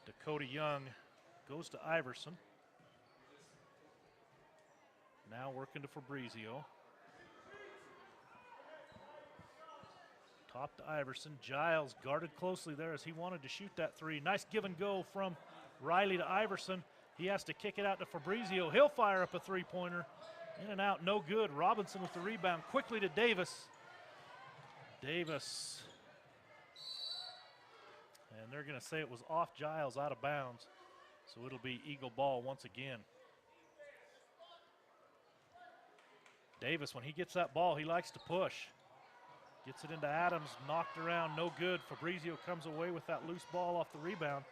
Dakota Young goes to Iverson. Now working to Fabrizio. Top to Iverson. Giles guarded closely there as he wanted to shoot that three. Nice give and go from Riley to Iverson. He has to kick it out to Fabrizio. He'll fire up a three-pointer. In and out, no good. Robinson with the rebound. Quickly to Davis. Davis. And they're going to say it was off Giles, out of bounds. So it'll be Eagle ball once again. Davis, when he gets that ball, he likes to push. Gets it into Adams, knocked around, no good. Fabrizio comes away with that loose ball off the rebound.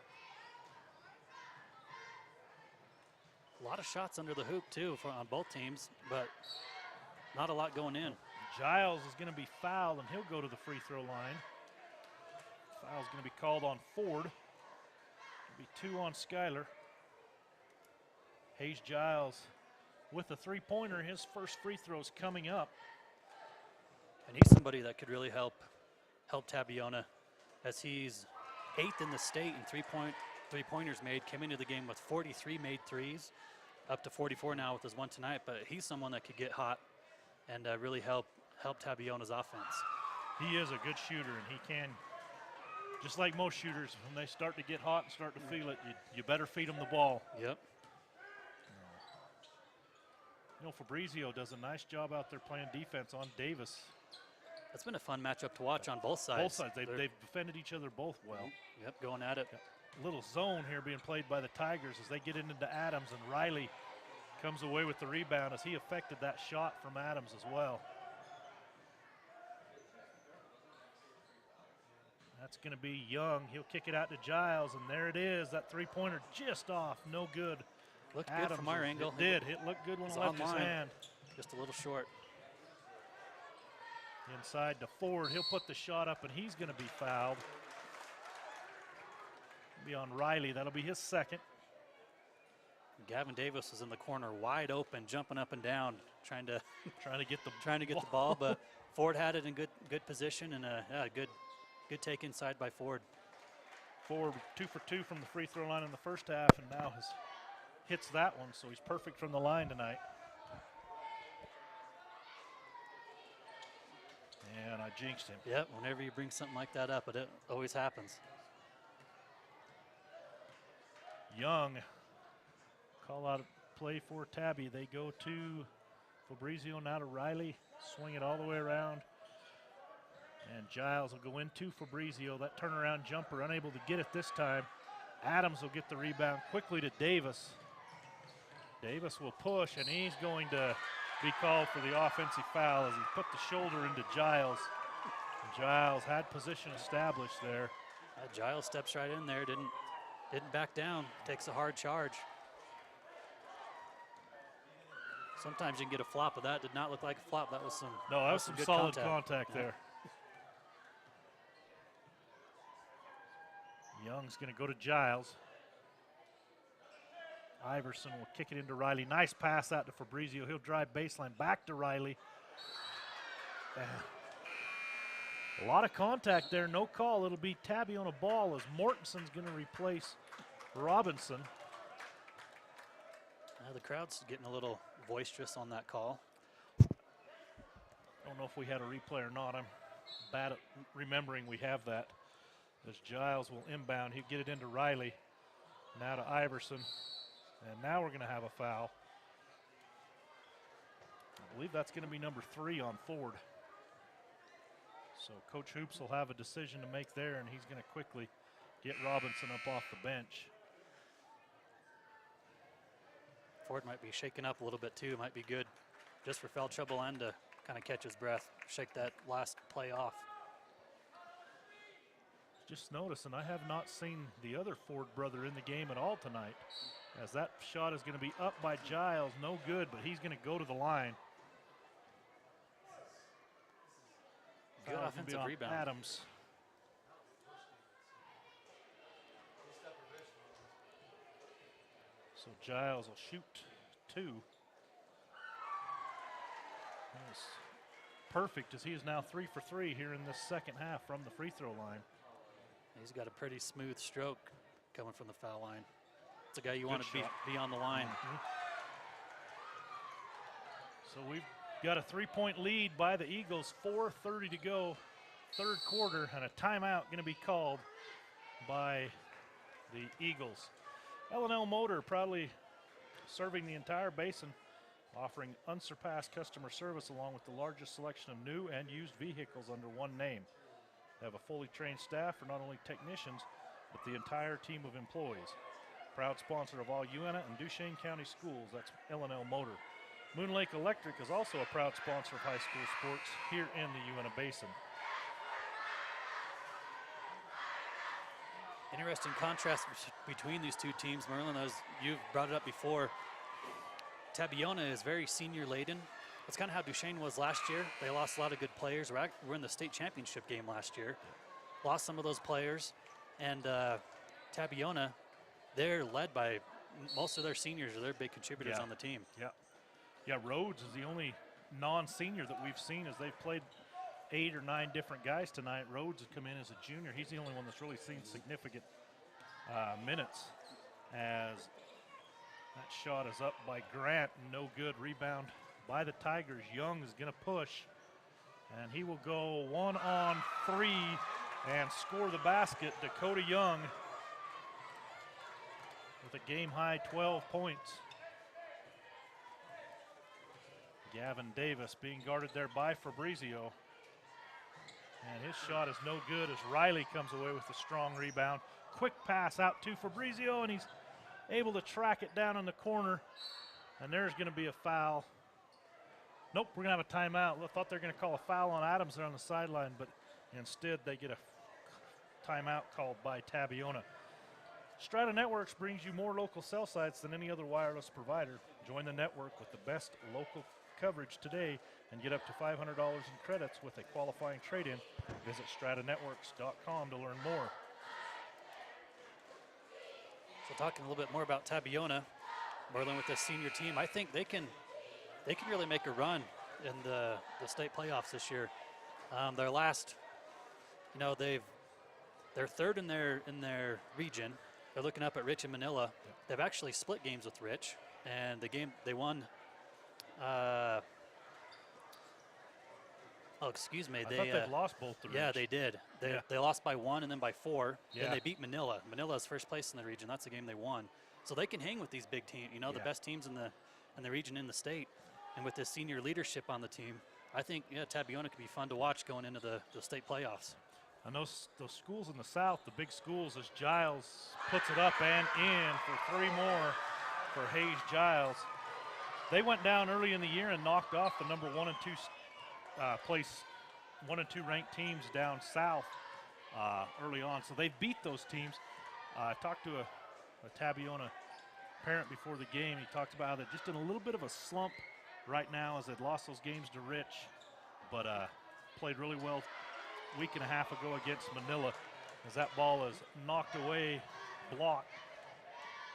A lot of shots under the hoop, too, on both teams, but not a lot going in. Giles is going to be fouled, and he'll go to the free throw line. Foul's going to be called on Ford. It'll be 2 on Schuyler. Hayes Giles with the three-pointer. His first free throw's coming up. And he's somebody that could really help Tabiona, as he's 8th in the state in three-pointers made. Came into the game with 43 made threes, up to 44 now with his one tonight. But he's someone that could get hot and really help Tabiona's offense. He is a good shooter, and he can, just like most shooters, when they start to get hot and start to feel it, you better feed them the ball. Yep. You know, Fabrizio does a nice job out there playing defense on Davis. It's been a fun matchup to watch on both sides. Both sides. They've defended each other both well. Yep, going at it. Yep. Little zone here being played by the Tigers as they get into Adams, and Riley comes away with the rebound as he affected that shot from Adams as well. That's going to be Young. He'll kick it out to Giles, and there it is. That three-pointer just off, no good. Looked good from our angle. It did. It looked good when it left his hand. Just a little short. Inside to Ford. He'll put the shot up, and he's going to be fouled. Be on Riley. That'll be his second. Gavin Davis was in the corner, wide open, jumping up and down, trying to get the ball, but Ford had it in good position, and good take inside by Ford. Ford 2 for 2 from the free throw line in the first half, and now hits that one, so he's perfect from the line tonight. And I jinxed him. Yep, whenever you bring something like that up, it always happens. Young, call out a play for Tabby. They go to Fabrizio, now to Riley. Swing it all the way around. And Giles will go into Fabrizio. That turnaround jumper, unable to get it this time. Adams will get the rebound quickly to Davis. Davis will push, and he's going to be called for the offensive foul as he put the shoulder into Giles. Giles had position established there. Giles steps right in there, didn't back down, takes a hard charge. Sometimes you can get a flop, but that did not look like a flop. That was some that was some good solid contact there. Young's going to go to Giles. Iverson will kick it into Riley. Nice pass out to Fabrizio. He'll drive baseline back to Riley. A lot of contact there, no call. It'll be Tabiona ball as Mortenson's going to replace Robinson. The crowd's getting a little boisterous on that call. Don't know if we had a replay or not. I'm bad at remembering we have that. As Giles will inbound, he'll get it into Riley. Now to Iverson. And now we're going to have a foul. I believe that's going to be number 3 on Ford. So Coach Hoops will have a decision to make there, and he's going to quickly get Robinson up off the bench. Ford might be shaken up a little bit too. Might be good just for foul trouble and to kind of catch his breath, shake that last play off. Just noticing, I have not seen the other Ford brother in the game at all tonight, as that shot is going to be up by Giles. No good, but he's going to go to the line. Good offensive rebound. Adams. So Giles will shoot 2. That's perfect, as he is now 3 for 3 here in this second half from the free throw line. He's got a pretty smooth stroke coming from the foul line. It's a guy you want to be on the line. So we've got a 3-point lead by the Eagles, 4:30 to go, third quarter, and a timeout going to be called by the Eagles. L&L Motor proudly serving the entire basin, offering unsurpassed customer service along with the largest selection of new and used vehicles under one name. They have a fully trained staff for not only technicians, but the entire team of employees. Proud sponsor of all UNA and Duchesne County schools, that's L&L Motor. Moon Lake Electric is also a proud sponsor of high school sports here in the UNA Basin. Interesting contrast between these two teams, Merlin, as you've brought it up before. Tabiona is very senior laden. That's kind of how Duchesne was last year. They lost a lot of good players. We're in the state championship game last year. Lost some of those players. And Tabiona, they're led by most of their seniors, or they're big contributors on the team. Yeah, Rhodes is the only non-senior that we've seen, as they've played 8 or 9 different guys tonight. Rhodes has come in as a junior. He's the only one that's really seen significant minutes, as that shot is up by Grant. No good. Rebound by the Tigers. Young is going to push, and he will go 1-on-3 and score the basket. Dakota Young with a game-high 12 points. Gavin Davis being guarded there by Fabrizio. And his shot is no good as Riley comes away with a strong rebound. Quick pass out to Fabrizio, and he's able to track it down in the corner. And there's going to be a foul. Nope, we're going to have a timeout. I thought they were going to call a foul on Adams there on the sideline, but instead they get a timeout called by Tabiona. Strata Networks brings you more local cell sites than any other wireless provider. Join the network with the best local coverage today and get up to $500 in credits with a qualifying trade-in. Visit stratanetworks.com to learn more. So talking a little bit more about Tabiona, Merlin, with this senior team, I think they can really make a run in the state playoffs this year. Their last, they're third in their region. They're looking up at Rich and Manila. They've actually split games with Rich, and they won. Excuse me. I thought they've lost both to Rich. Yeah, they did. They lost by 1 and then by 4. Yeah. Then they beat Manila. Manila's first place in the region. That's the game they won. So they can hang with these big teams. The best teams in the region, in the state, and with this senior leadership on the team, I think Tabiona could be fun to watch going into the state playoffs. And those schools in the south, the big schools, as Giles puts it up and in for 3 more for Hayes Giles. They went down early in the year and knocked off the number 1 and 2 place, 1 and 2 ranked teams down south early on. So they've beat those teams. I talked to a Tabiona parent before the game. He talked about how they're just in a little bit of a slump right now as they'd lost those games to Rich, but played really well a week and a half ago against Manila as that ball is knocked away, blocked,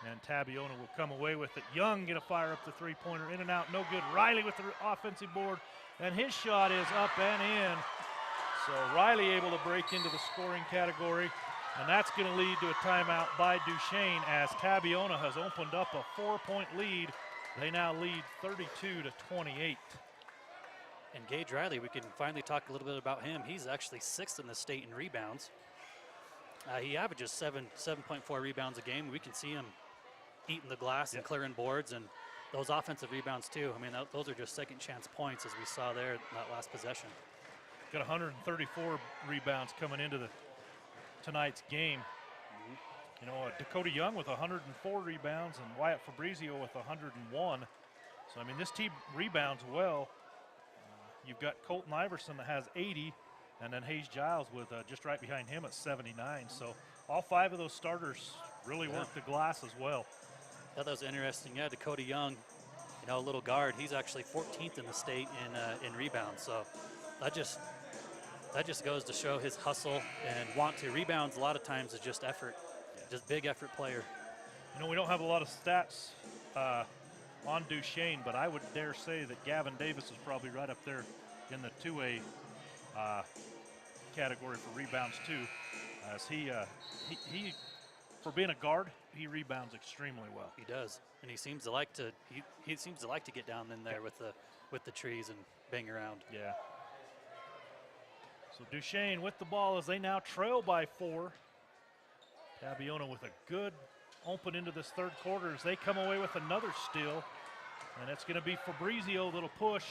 and Tabiona will come away with it. Young gonna fire up the three-pointer, in and out, no good. Riley with the offensive board, and his shot is up and in. So Riley able to break into the scoring category, and that's gonna lead to a timeout by Duchesne as Tabiona has opened up a 4-point lead. They now lead 32-28. And Gage Riley, we can finally talk a little bit about him. He's actually 6th in the state in rebounds. He averages 7.4 rebounds a game. We can see him eating the glass and clearing boards, and those offensive rebounds too. I mean, those are just second chance points, as we saw there in that last possession. Got 134 rebounds coming into tonight's game. You know, Dakota Young with 104 rebounds and Wyatt Fabrizio with 101. So, I mean, this team rebounds well. You've got Colton Iverson that has 80, and then Hayes Giles with just right behind him at 79. So all 5 of those starters really work the glass as well. Yeah, that was interesting. Yeah, Dakota Young, you know, a little guard. He's actually 14th in the state in rebounds. So that just goes to show his hustle and want to. Rebounds a lot of times is just effort, just big effort player. You know, we don't have a lot of stats on Duchesne, but I would dare say that Gavin Davis is probably right up there in the 2A category for rebounds too, as he for being a guard, he rebounds extremely well. He does, and he seems to like to he seems to like to get down in there with the trees and bang around. Yeah. So Duchesne with the ball as they now trail by 4. Tabiona with a good open into this third quarter as they come away with another steal, and it's going to be Fabrizio that'll push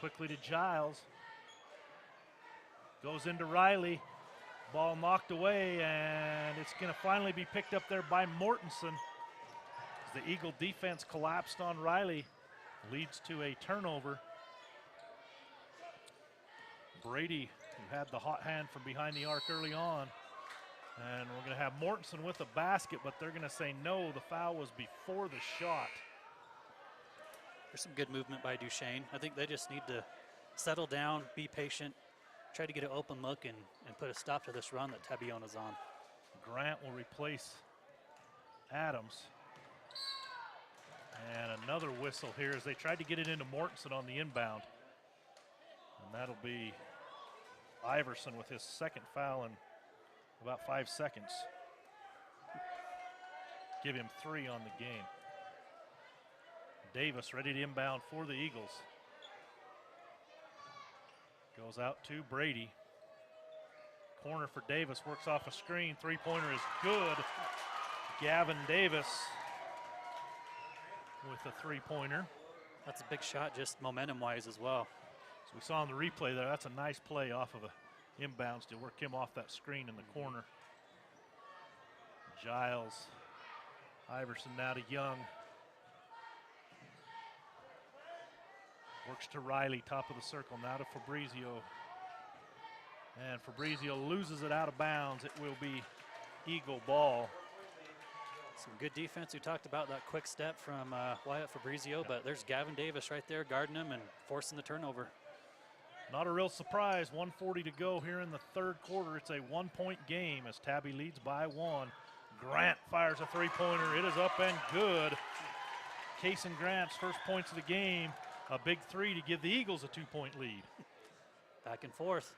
quickly to Giles. Goes into Riley. Ball knocked away, and it's going to finally be picked up there by Mortensen. As the Eagle defense collapsed on Riley, leads to a turnover. Brady, who had the hot hand from behind the arc early on. And we're going to have Mortensen with a basket, but they're going to say no, the foul was before the shot. There's some good movement by Duchesne. I think they just need to settle down, be patient, try to get an open look and put a stop to this run that Tabiona's on. Grant will replace Adams. And another whistle here as they tried to get it into Mortensen on the inbound. And that'll be Iverson with his second foul in about 5 seconds. Give him 3 on the game. Davis ready to inbound for the Eagles. Goes out to Brady. Corner for Davis, works off a screen. Three-pointer is good. Gavin Davis with a three-pointer. That's a big shot, just momentum-wise as well. So we saw on the replay there, that's a nice play off of a inbounds to work him off that screen in the corner. Giles, Iverson now to Young. Works to Riley, top of the circle, now to Fabrizio. And Fabrizio loses it out of bounds. It will be Eagle ball. Some good defense. We talked about that quick step from Wyatt Fabrizio, but there's Gavin Davis right there guarding him and forcing the turnover. Not a real surprise, 1:40 to go here in the third quarter. It's a 1-point game as Tabby leads by 1. Grant fires a three-pointer. It is up and good. Kason Grant's first points of the game. A big 3 to give the Eagles a 2-point lead. Back and forth.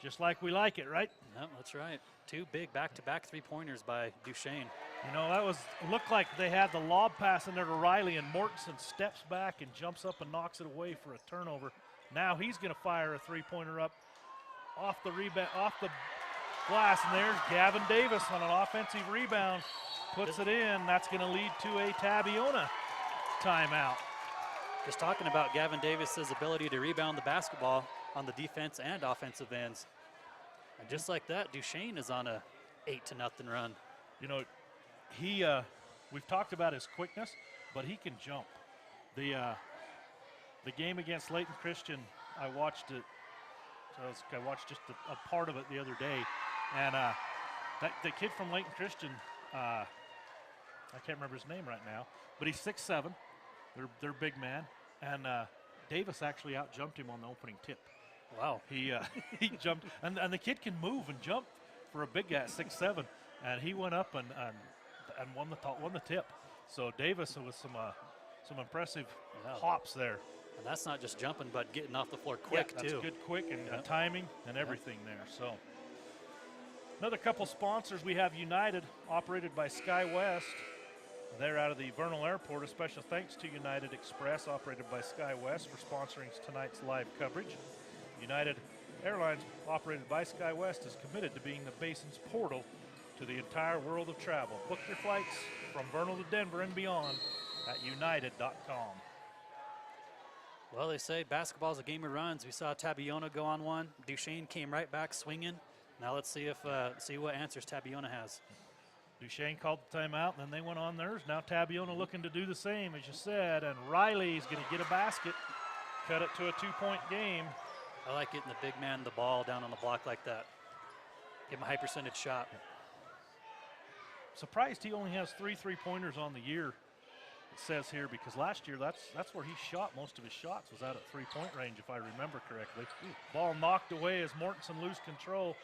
Just like we like it, right? Yep, that's right. 2 big back-to-back three-pointers by Duchesne. You know, that looked like they had the lob pass in there to Riley, and Mortensen steps back and jumps up and knocks it away for a turnover. Now he's going to fire a three-pointer up off the rebound, off the glass, and there's Gavin Davis on an offensive rebound. Puts it in. That's going to lead to a Tabiona timeout. Just talking about Gavin Davis's ability to rebound the basketball on the defense and offensive ends. And just like that, Duchesne is on a 8-0 run. You know, we've talked about his quickness, but he can jump. The game against Layton Christian, I watched it. So I watched just a part of it the other day, and the kid from Layton Christian, I can't remember his name right now, but he's 6'7". They're big man, and Davis actually out-jumped him on the opening tip. Wow. He jumped, and the kid can move and jump for a big guy at 6'7", and he went up and won the tip. So Davis with some impressive hops there. And that's not just jumping, but getting off the floor quick, that's too. Good quick and timing and everything there. So another couple sponsors. We have United, operated by SkyWest. They're out of the Vernal Airport. A special thanks to United Express, operated by SkyWest, for sponsoring tonight's live coverage. United Airlines, operated by SkyWest, is committed to being the basin's portal to the entire world of travel. Book your flights from Vernal to Denver and beyond at united.com. Well, they say basketball's a game of runs. We saw Tabiona go on one. Duchesne came right back swinging. Now let's see what answers Tabiona has. Duchesne called the timeout, and then they went on theirs. Now Tabiona looking to do the same, as you said, and Riley's going to get a basket, cut it to a 2-point game. I like getting the big man the ball down on the block like that. Give him a high percentage shot. Surprised he only has 3 3-pointers on the year, it says here, because last year that's where he shot most of his shots, was out at 3-point range, if I remember correctly. Ball knocked away as Mortensen lose control,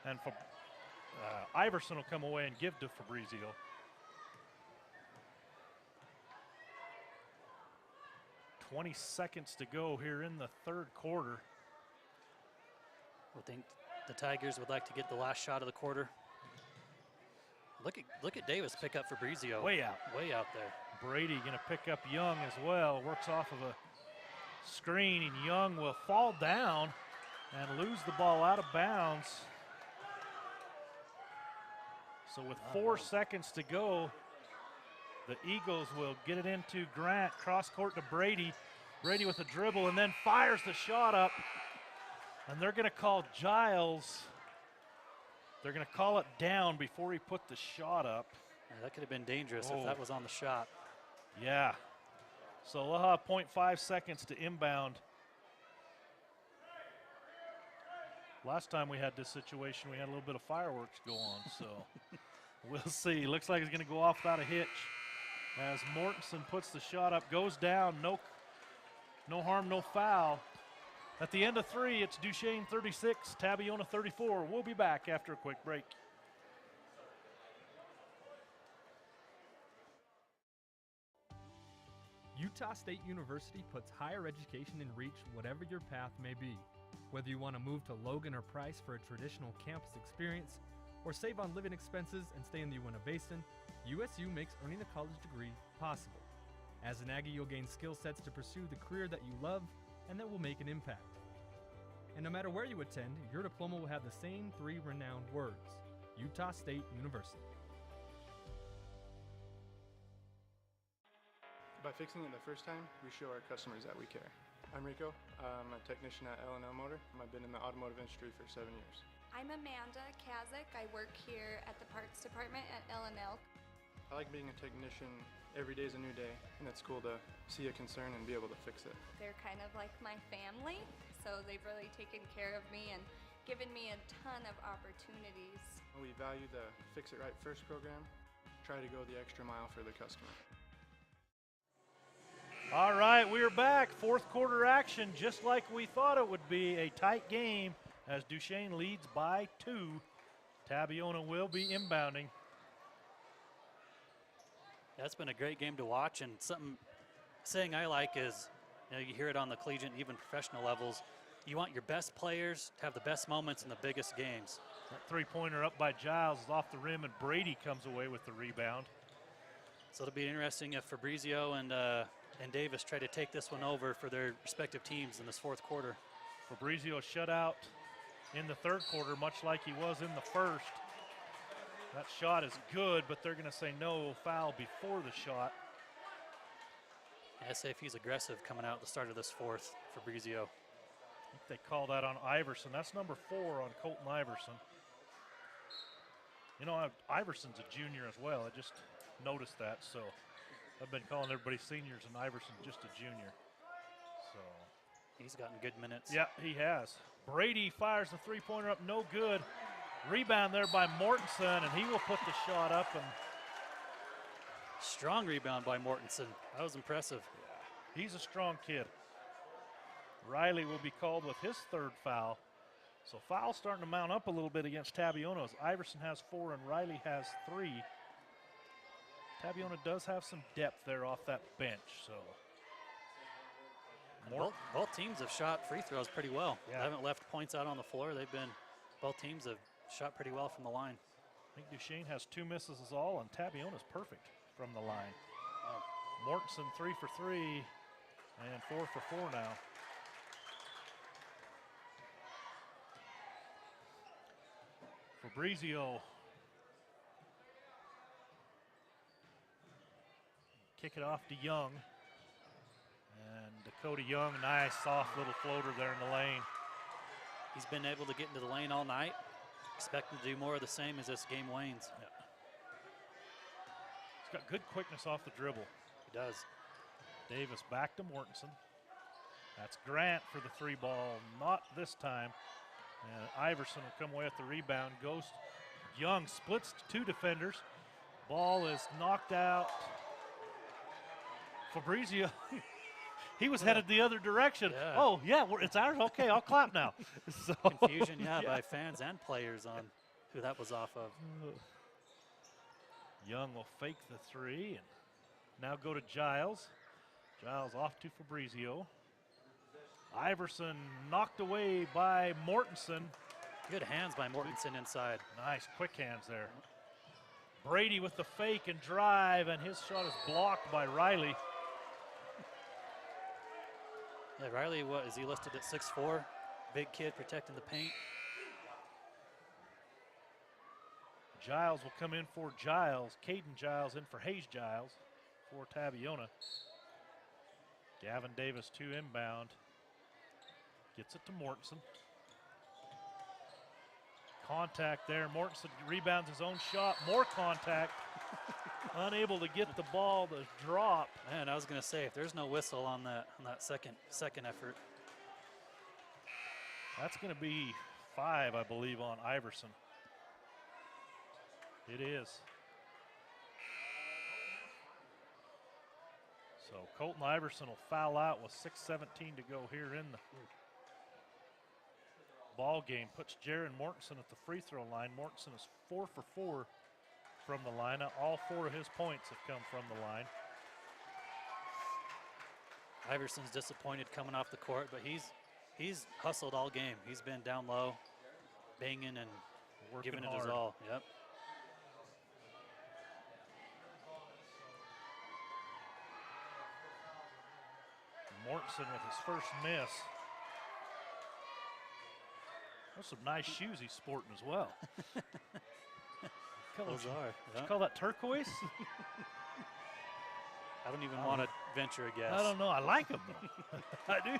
and Iverson will come away and give to Fabrizio. "20 seconds to go here in the third quarter. I think the Tigers would like to get the last shot of the quarter. Look at Davis pick up Fabrizio. Way out there. Brady going to pick up Young as well. Works off of a screen, and Young will fall down and lose the ball out of bounds. So with 4 seconds to go, the Eagles will get it into Grant, cross court to Brady. Brady with a dribble and then fires the shot up. And they're going to call Giles. They're going to call it down before he put the shot up. Yeah, that could have been dangerous if that was on the shot. Yeah. So we'll have 0.5 seconds to inbound. Last time we had this situation, we had a little bit of fireworks go on, so we'll see. Looks like it's going to go off without a hitch as Mortensen puts the shot up, goes down, no harm, no foul. At the end of 3, it's Duchesne 36, Tabiona 34. We'll be back after a quick break. Utah State University puts higher education in reach whatever your path may be. Whether you want to move to Logan or Price for a traditional campus experience, or save on living expenses and stay in the Uinta Basin, USU makes earning a college degree possible. As an Aggie, you'll gain skill sets to pursue the career that you love and that will make an impact. And no matter where you attend, your diploma will have the same 3 renowned words: Utah State University. By fixing it the first time, we show our customers that we care. I'm Rico. I'm a technician at L&L Motor. I've been in the automotive industry for 7 years. I'm Amanda Kazik. I work here at the parts department at L&L. I like being a technician. Every day is a new day, and it's cool to see a concern and be able to fix it. They're kind of like my family, so they've really taken care of me and given me a ton of opportunities. We value the Fix It Right First program. Try to go the extra mile for the customer. All right, we're back. Fourth quarter action, just like we thought it would be. A tight game as Duchesne leads by 2. Tabiona will be inbounding. That's been a great game to watch, and saying I like is, you hear it on the collegiate and even professional levels, you want your best players to have the best moments in the biggest games. That 3-pointer up by Giles is off the rim, and Brady comes away with the rebound. So it'll be interesting if Fabrizio and Davis try to take this one over for their respective teams in this fourth quarter. Fabrizio shut out in the third quarter, much like he was in the first. That shot is good, but they're going to say no, foul before the shot. I say if he's aggressive coming out at the start of this fourth, Fabrizio. I think they call that on Iverson. That's number 4 on Colton Iverson. You know, Iverson's a junior as well. I just noticed that, so I've been calling everybody seniors and Iverson just a junior. So He's gotten good minutes. yeah, he has. Brady fires the three-pointer up, no good. Rebound there by Mortensen, and he will put the shot up. And Strong rebound by Mortensen. That was impressive. yeah, he's a strong kid. Riley will be called with his third foul. So foul starting to mount up a little bit against Tabiona as Iverson has 4 and Riley has 3. Tabiona does have some depth there off that bench. So Both teams have shot free throws pretty well. Yeah. They haven't left points out on the floor. Both teams have shot pretty well from the line. I think Duchesne has 2 misses is all, and Tabiona's perfect from the line. Mortensen 3 for 3 and 4 for 4 now. Fabrizio kick it off to Young. And Dakota Young, nice soft little floater there in the lane. He's been able to get into the lane all night. Expect him to do more of the same as this game wanes. Yeah. He's got good quickness off the dribble. He does. Davis back to Mortensen. That's Grant for the 3 ball, not this time. And Iverson will come away with the rebound. Goes Young, splits 2 defenders. Ball is knocked out. Fabrizio, he was headed the other direction. Yeah. Oh, yeah, it's ours. Okay, I'll clap now. So, Confusion, yeah, by fans and players on who that was off of. Young will fake the 3 and now go to Giles. Giles off to Fabrizio. Iverson knocked away by Mortensen. Good hands by Mortensen inside. Nice quick hands there. Brady with the fake and drive, and his shot is blocked by Riley. Yeah, Riley, what is he listed at 6'4"? Big kid protecting the paint. Giles will come in for Giles. Caden Giles in for Hayes Giles for Tabiona. Gavin Davis 2 inbound. Gets it to Mortensen. Contact there. Mortensen rebounds his own shot. More contact. Unable to get the ball to drop. Man, I was going to say, if there's no whistle on that second effort. That's going to be 5, I believe, on Iverson. It is. So Colton Iverson will foul out with 6:17 to go here in the ball game. Puts Jaron Mortensen at the free throw line. Mortensen is 4 for 4 from the line. Now, all 4 of his points have come from the line. Iverson's disappointed coming off the court, but he's hustled all game. He's been down low, banging and Working giving it hard. his all. Yep. Mortensen with his first miss. Those some nice shoes he's sporting as well. Those are. Did you call that turquoise? I don't even want to venture a guess. I don't know. I like them though. I do.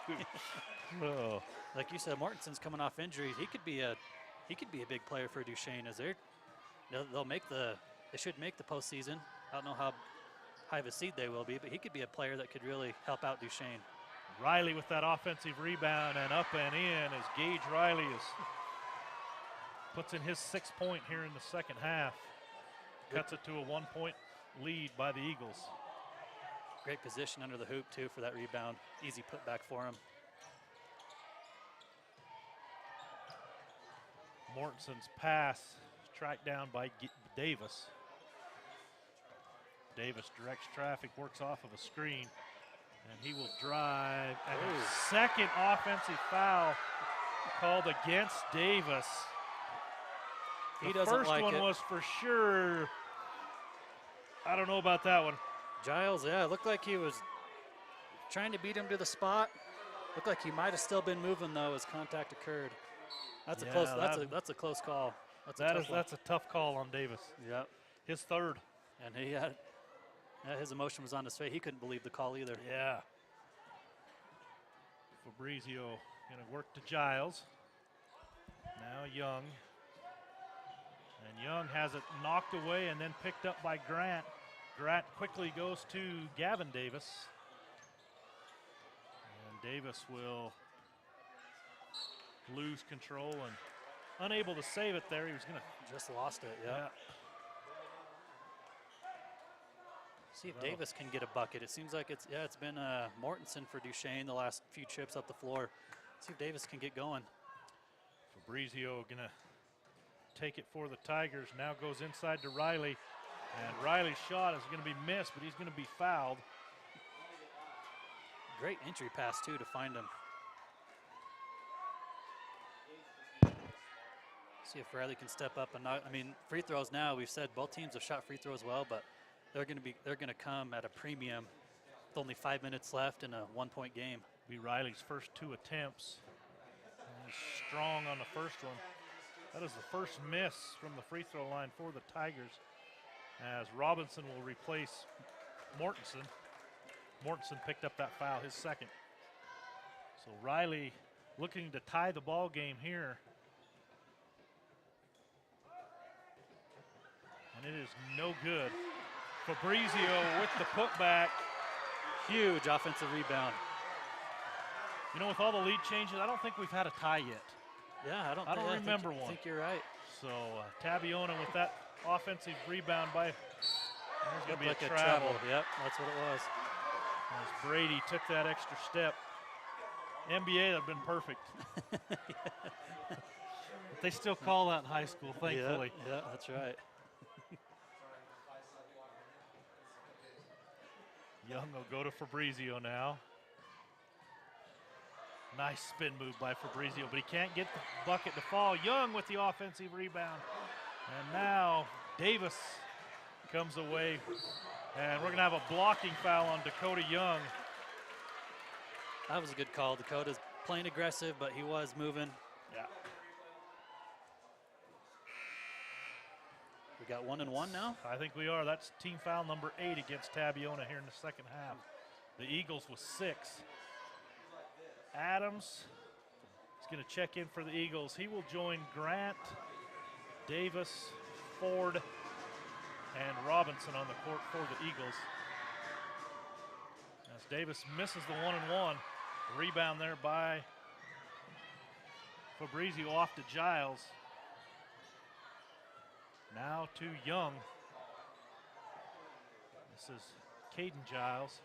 Oh. Like you said, Mortensen's coming off injuries. He could be a big player for Duchesne. As they should make the postseason. I don't know how high of a seed they will be, but he could be a player that could really help out Duchesne. Riley with that offensive rebound and up and in as Gage Riley puts in his 6th point here in the second half. Cuts it to a 1-point lead by the Eagles. Great position under the hoop too for that rebound. Easy putback for him. Mortensen's pass tracked down by Davis. Davis directs traffic, works off of a screen. And he will drive. And a second offensive foul called against Davis. He The doesn't first like one it. was for sure. I don't know about that one. Giles, yeah, it looked like he was trying to beat him to the spot. Looked like he might have still been moving though as contact occurred. That's Yeah, a close. That's a close call. That's a tough call on Davis. Yep. His 3rd. And he had. Yeah, his emotion was on his face. He couldn't believe the call either. Yeah. Fabrizio going to work to Giles. Now Young. And Young has it knocked away and then picked up by Grant. Grant quickly goes to Gavin Davis. And Davis will lose control and unable to save it there. He was going to. Just lost it, yeah. See if Davis can get a bucket. It seems like it's been Mortensen for Duchesne the last few trips up the floor. See if Davis can get going. Fabrizio going to take it for the Tigers. Now goes inside to Riley. And Riley's shot is going to be missed, but he's going to be fouled. Great entry pass, too, to find him. See if Riley can step up and knock. I mean, free throws now, we've said both teams have shot free throws well, but they're going to come at a premium with only 5 minutes left in a 1-point game. Be Riley's first 2 attempts. And strong on the first one. That is the first miss from the free throw line for the Tigers, as Robinson will replace Mortensen. Mortensen picked up that foul, his second. So Riley looking to tie the ball game here. And it is no good. Fabrizio with the putback. Huge offensive rebound. You know, with all the lead changes, I don't think we've had a tie yet. Yeah, I don't remember one. I think you're right. So Tabiona with that offensive rebound by, there's going to be like a travel. Yep, that's what it was. As Brady took that extra step. NBA, that would have been perfect. But they still call that in high school, thankfully. Yeah, that's right. Young will go to Fabrizio now. Nice spin move by Fabrizio, but he can't get the bucket to fall. Young with the offensive rebound. And now Davis comes away. And we're going to have a blocking foul on Dakota Young. That was a good call. Dakota's playing aggressive, but he was moving. Yeah. We got 1 and 1 now? I think we are. That's team foul number 8 against Tabiona here in the second half. The Eagles with 6. Adams is going to check in for the Eagles. He will join Grant, Davis, Ford, and Robinson on the court for the Eagles. As Davis misses the 1-and-1. Rebound there by Fabrizio off to Giles. Now to Young. This is Caden Giles.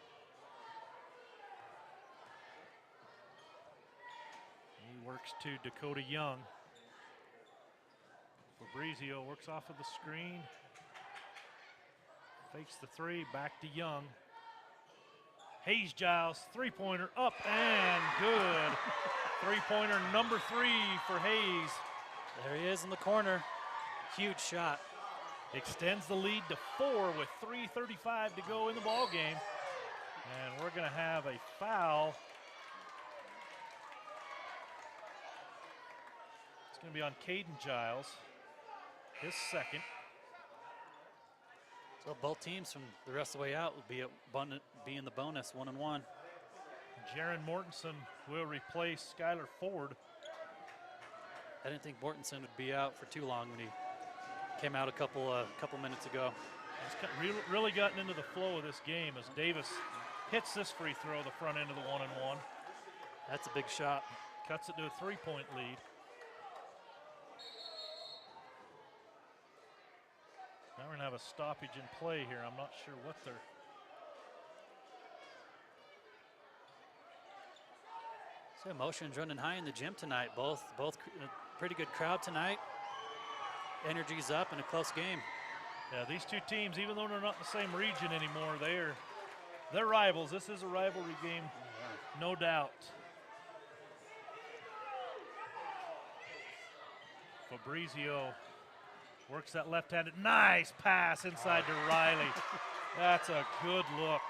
He works to Dakota Young. Fabrizio works off of the screen. Fakes the 3, back to Young. Hayes Giles, 3-pointer, up and good. 3-pointer number 3 for Hayes. There he is in the corner. Huge shot. Extends the lead to 4 with 3:35 to go in the ball game. And we're going to have a foul. It's going to be on Caden Giles, his second. So both teams from the rest of the way out will be in the bonus 1-and-1. Jaron Mortensen will replace Skylar Ford. I didn't think Mortensen would be out for too long when he came out a couple minutes ago. He's really gotten into the flow of this game as Davis hits this free throw, the front end of the 1-and-1. That's a big shot. Cuts it to a 3-point lead. Now we're going to have a stoppage in play here. I'm not sure what they're. So emotions running high in the gym tonight. Both pretty good crowd tonight. Energy's up in a close game. Yeah, these two teams, even though they're not in the same region anymore, they're rivals. This is a rivalry game, no doubt. Fabrizio works that left-handed. Nice pass inside to Riley. That's a good look.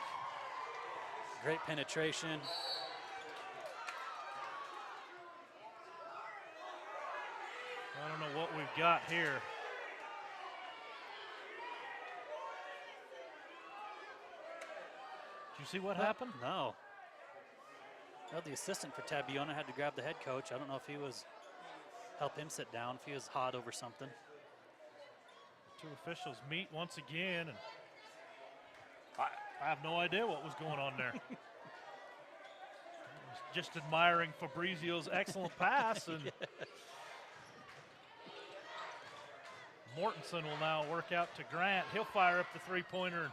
Great penetration. I don't know what we've got here. Did you see what happened? No. Well, the assistant for Tabiona had to grab the head coach. I don't know if he was help him sit down, if he was hot over something. Two officials meet once again, and I have no idea what was going on there. Just admiring Fabrizio's excellent pass. And Mortensen will now work out to Grant. He'll fire up the three-pointer.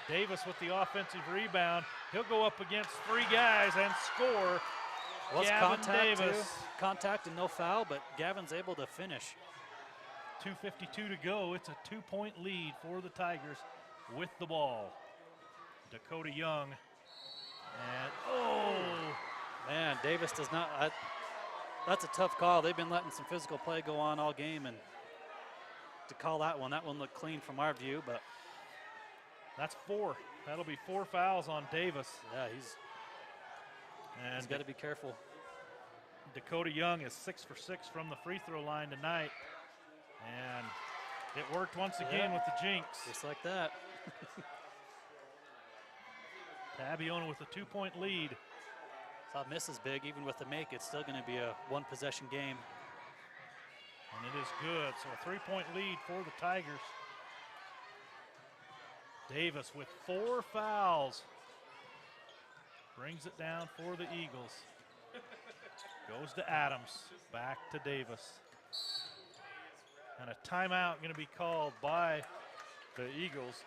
Davis with the offensive rebound. He'll go up against three guys and score. Was Gavin contact Davis. too. Contact and no foul, but Gavin's able to finish. 2:52 to go. It's a 2-point lead for the Tigers with the ball. Dakota Young. And, oh! Man, Davis does not, that's a tough call. They've been letting some physical play go on all game, and to call that one looked clean from our view, but. That's 4. That'll be 4 fouls on Davis. Yeah, he's got to be careful. Dakota Young is 6 for 6 from the free throw line tonight. And it worked once again with the jinx. Just like that. Tabiona with a 2-point lead. Thought miss is big. Even with the make, it's still going to be a one-possession game. And it is good. So a 3-point lead for the Tigers. Davis with 4 fouls. Brings it down for the Eagles. Goes to Adams. Back to Davis. And a timeout going to be called by the Eagles.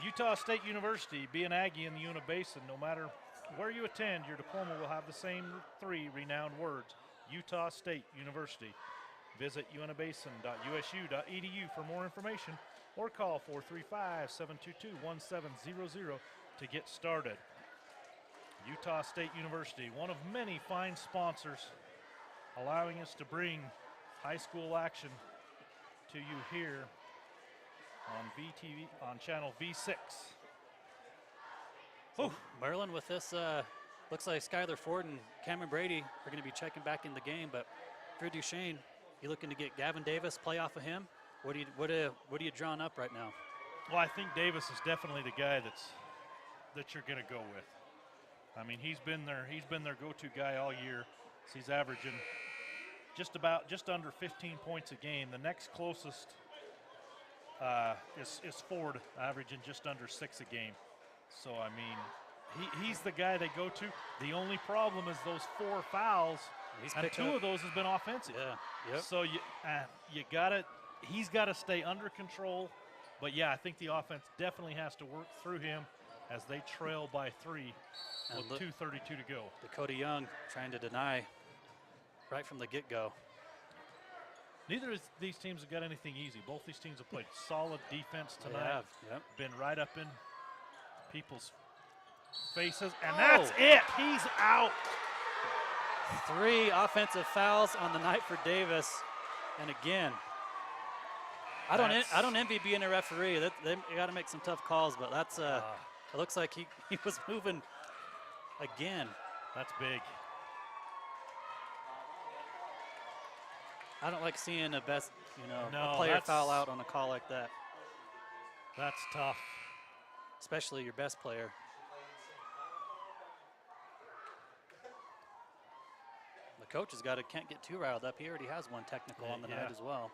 Utah State University, be an Aggie in the Una Basin. No matter where you attend, your diploma will have the same 3 renowned words. Utah State University. Visit unabasin.usu.edu for more information or call 435-722-1700 to get started. Utah State University, one of many fine sponsors allowing us to bring high school action to you here on VTV, on channel V6. So Merlin with this, looks like Skylar Ford and Cameron Brady are going to be checking back in the game, but for Duchesne, you looking to get Gavin Davis, play off of him? What are you drawing up right now? Well, I think Davis is definitely the guy that you're going to go with. I mean, he's been their go-to guy all year. He's averaging just under 15 points a game. The next closest is Ford, averaging just under 6 a game. So I mean, he's the guy they go to. The only problem is those 4 fouls, and 2 of those has been offensive. Yeah. Yep. So he's got to stay under control. But yeah, I think the offense definitely has to work through him as they trail by 3 with 2:32 to go. Dakota Young trying to deny right from the get-go. Neither of these teams have got anything easy. Both these teams have played solid defense tonight. They have, yep. Been right up in people's faces, and that's it. He's out. 3 offensive fouls on the night for Davis, and again, I don't envy being a referee. They got to make some tough calls, but that's it looks like he was moving again. That's big. I don't like seeing a player foul out on a call like that. That's tough. Especially your best player. The coach can't get too riled up. He already has 1 technical on the night as well.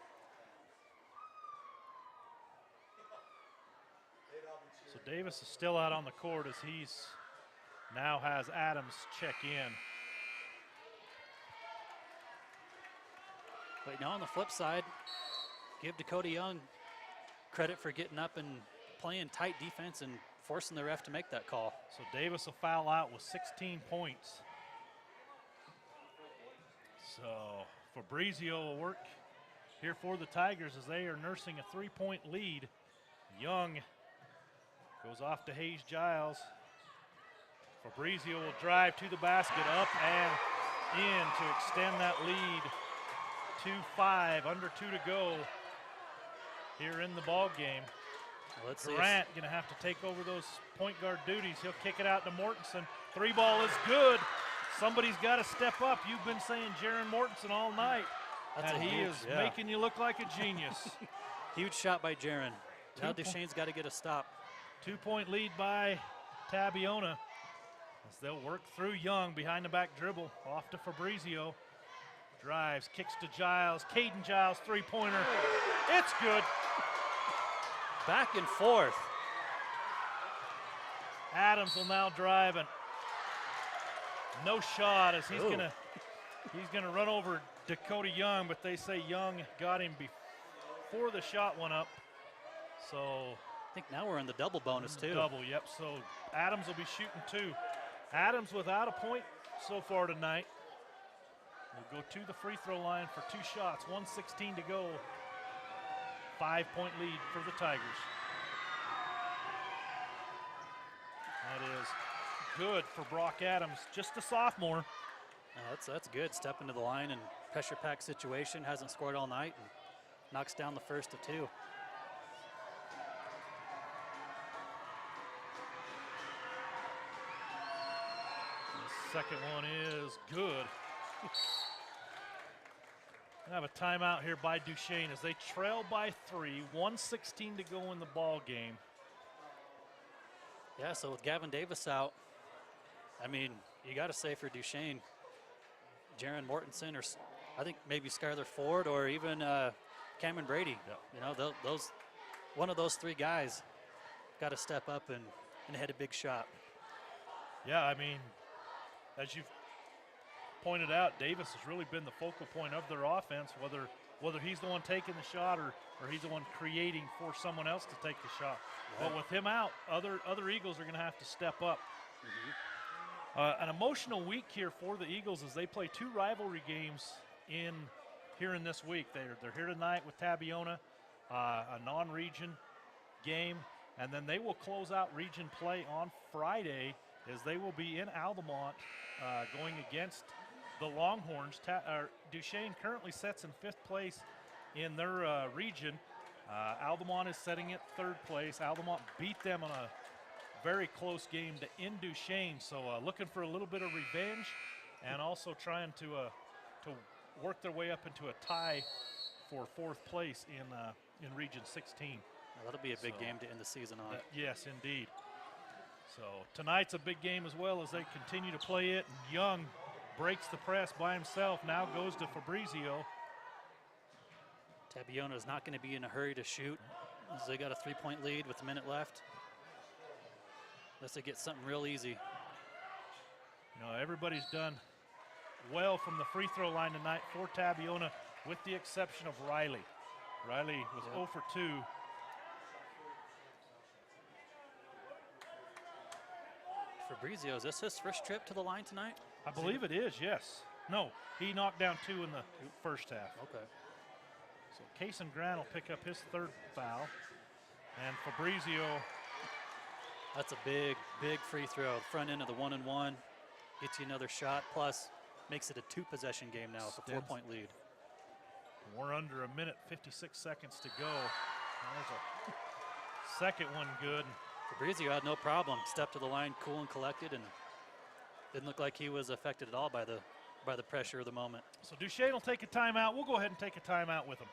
So Davis is still out on the court as he's now has Adams check in. But now on the flip side, give Dakota Young credit for getting up and playing tight defense and forcing the ref to make that call. So Davis will foul out with 16 points. So Fabrizio will work here for the Tigers as they are nursing a 3-point lead. Young goes off to Hayes Giles. Fabrizio will drive to the basket, up and in to extend that lead to 5, under 2 to go here in the ball game. Let's Grant going to have to take over those point guard duties. He'll kick it out to Mortensen. 3 ball is good. Somebody's got to step up. You've been saying Jaron Mortensen all night. He is making you look like a genius. Huge shot by Jaron. Now Duchesne's got to get a stop. 2-point lead by Tabiona as they'll work through Young behind the back dribble. Off to Fabrizio. Drives, kicks to Giles. Caden Giles, 3-pointer. It's good. Back and forth. Adams will now drive, and no shot as he's gonna run over Dakota Young, but they say Young got him before the shot went up. So I think now we're in the double bonus too. Double, yep. So Adams will be shooting 2. Adams without a point so far tonight. Will go to the free throw line for 2 shots. 1:16 to go. 5-point lead for the Tigers. That is good for Brock Adams, just a sophomore. That's good. Step into the line and pressure pack situation. Hasn't scored all night and knocks down the first of 2. The second one is good. We have a timeout here by Duchesne as they trail by 3. 1:16 to go in the ball game. Yeah, so with Gavin Davis out, I mean, you got to say for Duchesne, Jaron Mortensen, or I think maybe Skylar Ford, or even Cameron Brady. Yep. You know, one of those 3 guys got to step up and hit a big shot. Yeah, I mean, as you've pointed out, Davis has really been the focal point of their offense, whether he's the one taking the shot or he's the one creating for someone else to take the shot. Right. But with him out, other Eagles are going to have to step up. An emotional week here for the Eagles as they play 2 rivalry games here in this week. They're here tonight with Tabiona, a non-region game, and then they will close out region play on Friday as they will be in Altamont going against the Longhorns. Duchesne currently sets in 5th place in their region. Altamont is setting at 3rd place. Altamont beat them on a very close game to end Duchesne, so looking for a little bit of revenge and also trying to work their way up into a tie for 4th place in Region 16. Now, that'll be a big game to end the season on. Yes, indeed. So tonight's a big game as well as they continue to play it. Young breaks the press by himself, now goes to Fabrizio. Tabiona is not going to be in a hurry to shoot as they got a 3-point lead with a minute left. Unless they get something real easy. You know, everybody's done well from the free throw line tonight for Tabiona, with the exception of Riley. Riley was 0 for 2. Fabrizio, is this his first trip to the line tonight? I believe it is, yes. No, he knocked down 2 in the first half. Okay. So Kason Grant will pick up his 3rd foul. And Fabrizio. That's a big, big free throw. Front end of the 1-and-1. Gets you another shot, plus makes it a 2-possession game now with a 4-point lead. We're under a minute, 56 seconds to go. There's a second one good. Fabrizio had no problem. Stepped to the line cool and collected, and didn't look like he was affected at all by the pressure of the moment. So Duchesne will take a timeout. We'll go ahead and take a timeout with him.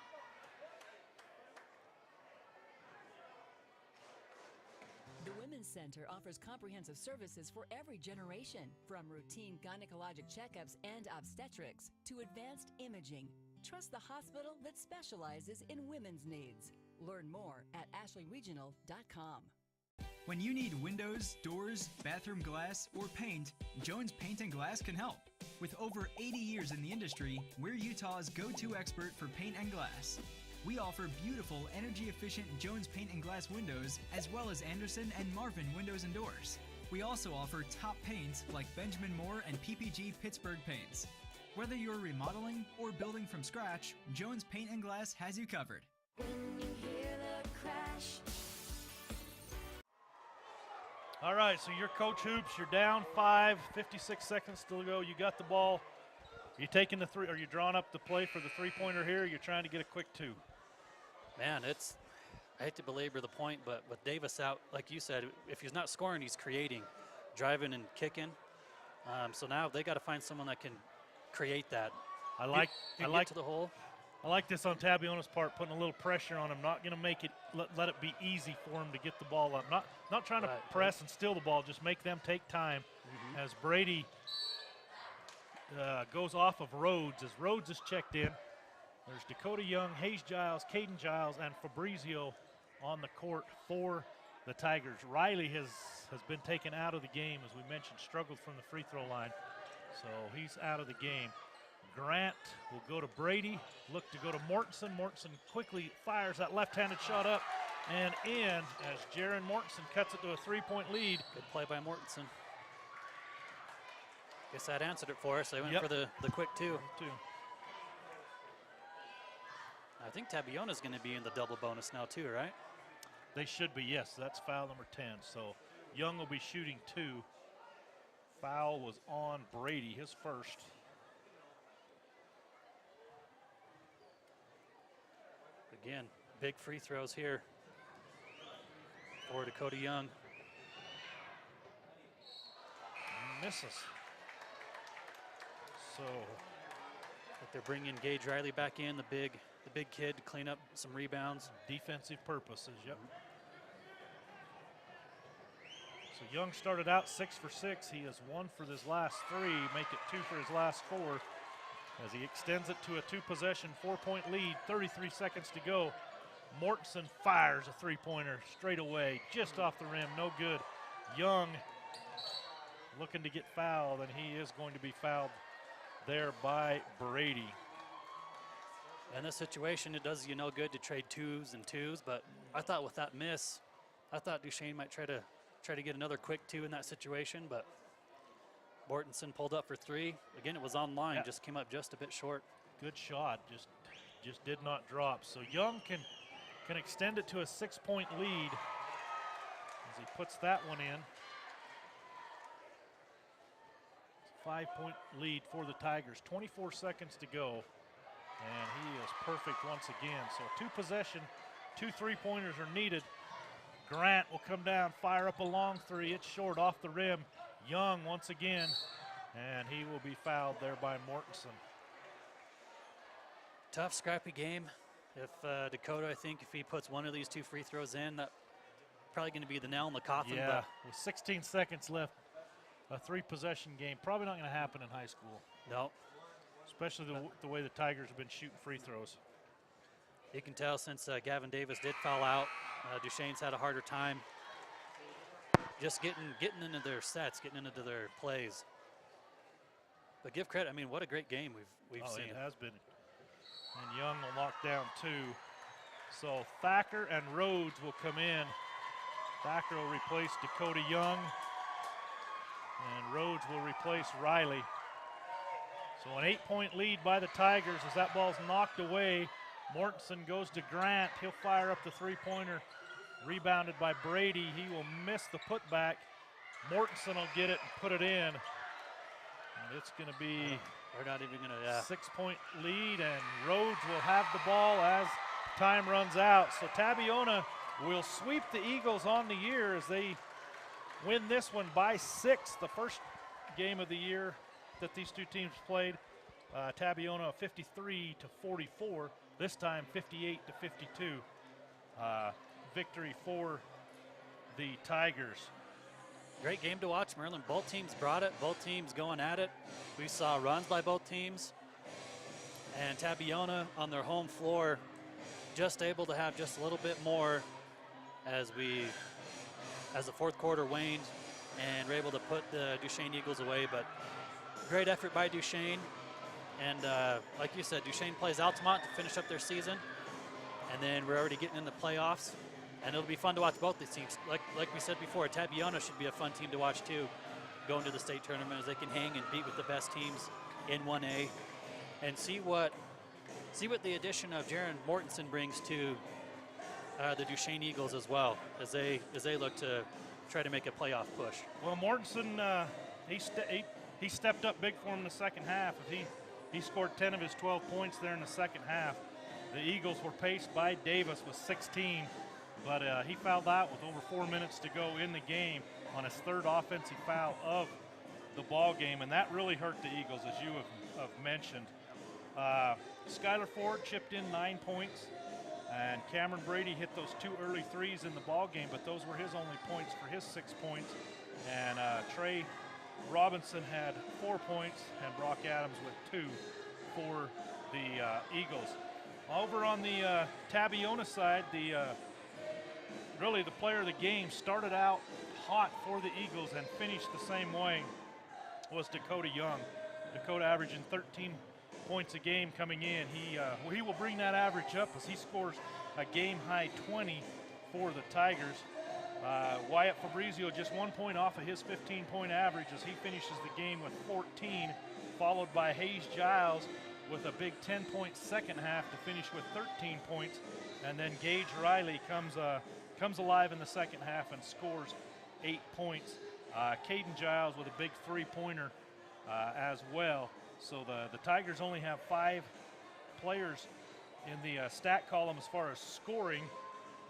The Women's Center offers comprehensive services for every generation, from routine gynecologic checkups and obstetrics to advanced imaging. Trust the hospital that specializes in women's needs. Learn more at ashleyregional.com. When you need windows, doors, bathroom glass, or paint, Jones Paint and Glass can help. With over 80 years in the industry, we're Utah's go-to expert for paint and glass. We offer beautiful, energy-efficient Jones Paint and Glass windows, as well as Anderson and Marvin windows and doors. We also offer top paints like Benjamin Moore and PPG Pittsburgh paints. Whether you're remodeling or building from scratch, Jones Paint and Glass has you covered. When you hear the crash. All right, so you're Coach Hoops. You're down 5, 56 seconds still to go. You got the ball. Are you taking the 3? Are you drawing up the play for the 3-pointer here? Or you're trying to get a quick 2? Man, I hate to belabor the point, but with Davis out, like you said, if he's not scoring, he's creating, driving and kicking. So now they got to find someone that can create that. I like to the hole. I like this on Tabiona's part, putting a little pressure on him. Not going to make it let it be easy for him to get the ball up. Not trying to press and steal the ball. Just make them take time. As Brady goes off of Rhodes, as Rhodes is checked in. There's Dakota Young, Hayes Giles, Caden Giles, and Fabrizio on the court for the Tigers. Riley has been taken out of the game, as we mentioned, struggled from the free throw line. So he's out of the game. Grant will go to Brady, look to go to Mortensen. Mortensen quickly fires that left-handed shot up and in as Jaron Mortensen cuts it to a 3-point lead. Good play by Mortensen. Guess that answered it for us. They went Yep. for the quick two. I think Tabiona's going to be in the double bonus now too, right? They should be, yes. That's foul number 10. So Young will be shooting 2. Foul was on Brady, his first. Again, big free throws here for Dakota Young. Misses. So But they're bringing Gage Riley back in, the big kid, to clean up some rebounds. defensive purposes, yep. So Young started out 6 for 6. He has 1 for his last 3, make it 2 for his last 4. As he extends it to a 2-possession, 4-point lead, 33 seconds to go. Mortensen fires a 3-pointer straight away, just off the rim, no good. Young looking to get fouled, and he is going to be fouled there by Brady. In this situation, it does you no good to trade 2s and 2s, but I thought with that miss, I thought Duchesne might try to get another quick 2 in that situation, but Mortensen pulled up for 3. Again, it was on line, Yeah. just came up just a bit short. Good shot, just did not drop. So Young can extend it to a 6-point lead as he puts that one in. 5-point lead for the Tigers, 24 seconds to go. And he is perfect once again. So 2-possession, 2 3-pointers are needed. Grant will come down, fire up a long 3. It's short off the rim. Young once again, and he will be fouled there by Mortensen. Tough, scrappy game. If Dakota, I think if he puts one of these 2 free throws in, that probably going to be the nail in the coffin. Yeah, with 16 seconds left, a 3-possession game, probably not going to happen in high school. No. Especially the way the Tigers have been shooting free throws. You can tell since Gavin Davis did foul out, Duchesne's had a harder time just getting into their sets, getting into their plays. But give credit, I mean, what a great game we've seen. It has been. And Young will knock down 2. So Thacker and Rhodes will come in. Thacker will replace Dakota Young. And Rhodes will replace Riley. So an 8-point lead by the Tigers as that ball's knocked away. Mortensen goes to Grant. He'll fire up the 3-pointer. Rebounded by Brady. He will miss the putback. Mortensen will get it and put it in. And it's going to be We're not even going to, 6-point lead, and Rhodes will have the ball as time runs out. So Tabiona will sweep the Eagles on the year as they win this one by 6, the first game of the year that these two teams played. Tabiona 53-44, this time 58-52. Victory for the Tigers. Great game to watch, Merlin. Both teams brought it, both teams going at it. We saw runs by both teams. And Tabiona on their home floor just able to have just a little bit more as the fourth quarter waned and were able to put the Duchesne Eagles away. But great effort by Duchesne. And like you said, Duchesne plays Altamont to finish up their season. And then we're already getting in the playoffs. And it'll be fun to watch both these teams. Like we said before, Tabiona should be a fun team to watch too, going to the state tournament, as they can hang and beat with the best teams in 1A, and see what the addition of Jaron Mortensen brings to the Duchesne Eagles as well, as they look to try to make a playoff push. Well, Mortensen, he stepped up big for him in the second half. He scored 10 of his 12 points there in the second half. The Eagles were paced by Davis with 16. But he fouled out with over 4 minutes to go in the game on his 3rd offensive foul of the ball game, and that really hurt the Eagles, as you have mentioned. Skylar Ford chipped in 9 points, and Cameron Brady hit those 2 early threes in the ball game, but those were his only points for his 6 points. And Trey Robinson had 4 points, and Brock Adams with 2 for the Eagles. Over on the Tabiona side, really the player of the game, started out hot for the Eagles and finished the same way, was Dakota Young. Dakota averaging 13 points a game coming in. He will bring that average up as he scores a game-high 20 for the Tigers. Wyatt Fabrizio just 1 point off of his 15-point average as he finishes the game with 14, followed by Hayes Giles with a big 10-point second half to finish with 13 points. And then Gage Riley comes alive in the second half and scores 8 points. Caden Giles with a big three-pointer as well. So the Tigers only have 5 players in the stat column as far as scoring,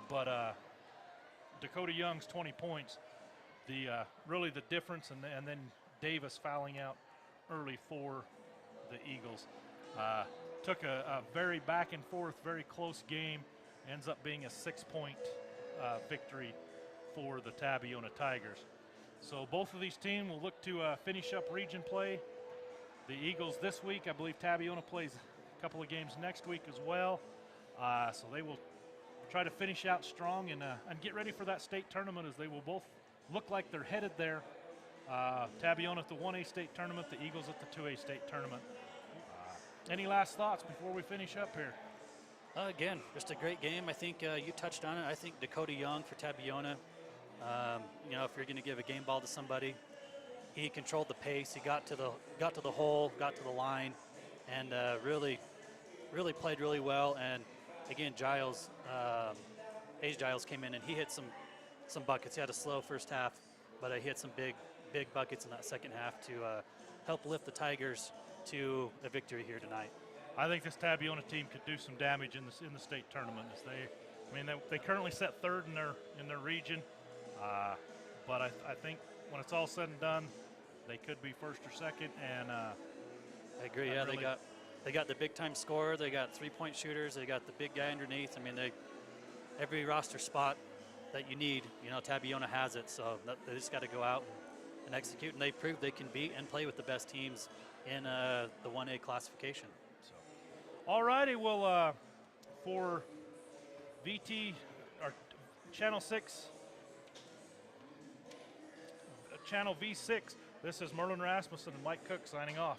but Dakota Young's 20 points, really the difference, and then Davis fouling out early for the Eagles. Took a very back and forth, very close game, ends up being a 6-point victory for the Tabiona Tigers. So both of these teams will look to finish up region play. The Eagles this week, I believe Tabiona plays a couple of games next week as well. So they will try to finish out strong and get ready for that state tournament, as they will both look like they're headed there. Tabiona at the 1A state tournament, the Eagles at the 2A state tournament. Any last thoughts before we finish up here? Again, just a great game. I think you touched on it. I think Dakota Young for Tabiona, if you're going to give a game ball to somebody, he controlled the pace. He got to the hole, got to the line, and really played really well. And again, Hayes Giles came in and he hit some buckets. He had a slow first half, but he hit some big buckets in that second half to help lift the Tigers to a victory here tonight. I think this Tabiona team could do some damage in the state tournament. As they currently set third in their region, but I think when it's all said and done, they could be first or second. And I agree. Yeah, they got the big time scorer. They got 3-point shooters. They got the big guy underneath. I mean, every roster spot that you need, Tabiona has it. So they just got to go out and execute. And they proved they can beat and play with the best teams in the 1A classification. So, all righty. Well, for VT or Channel 6, Channel V6, this is Merlin Rasmussen and Mike Cook signing off.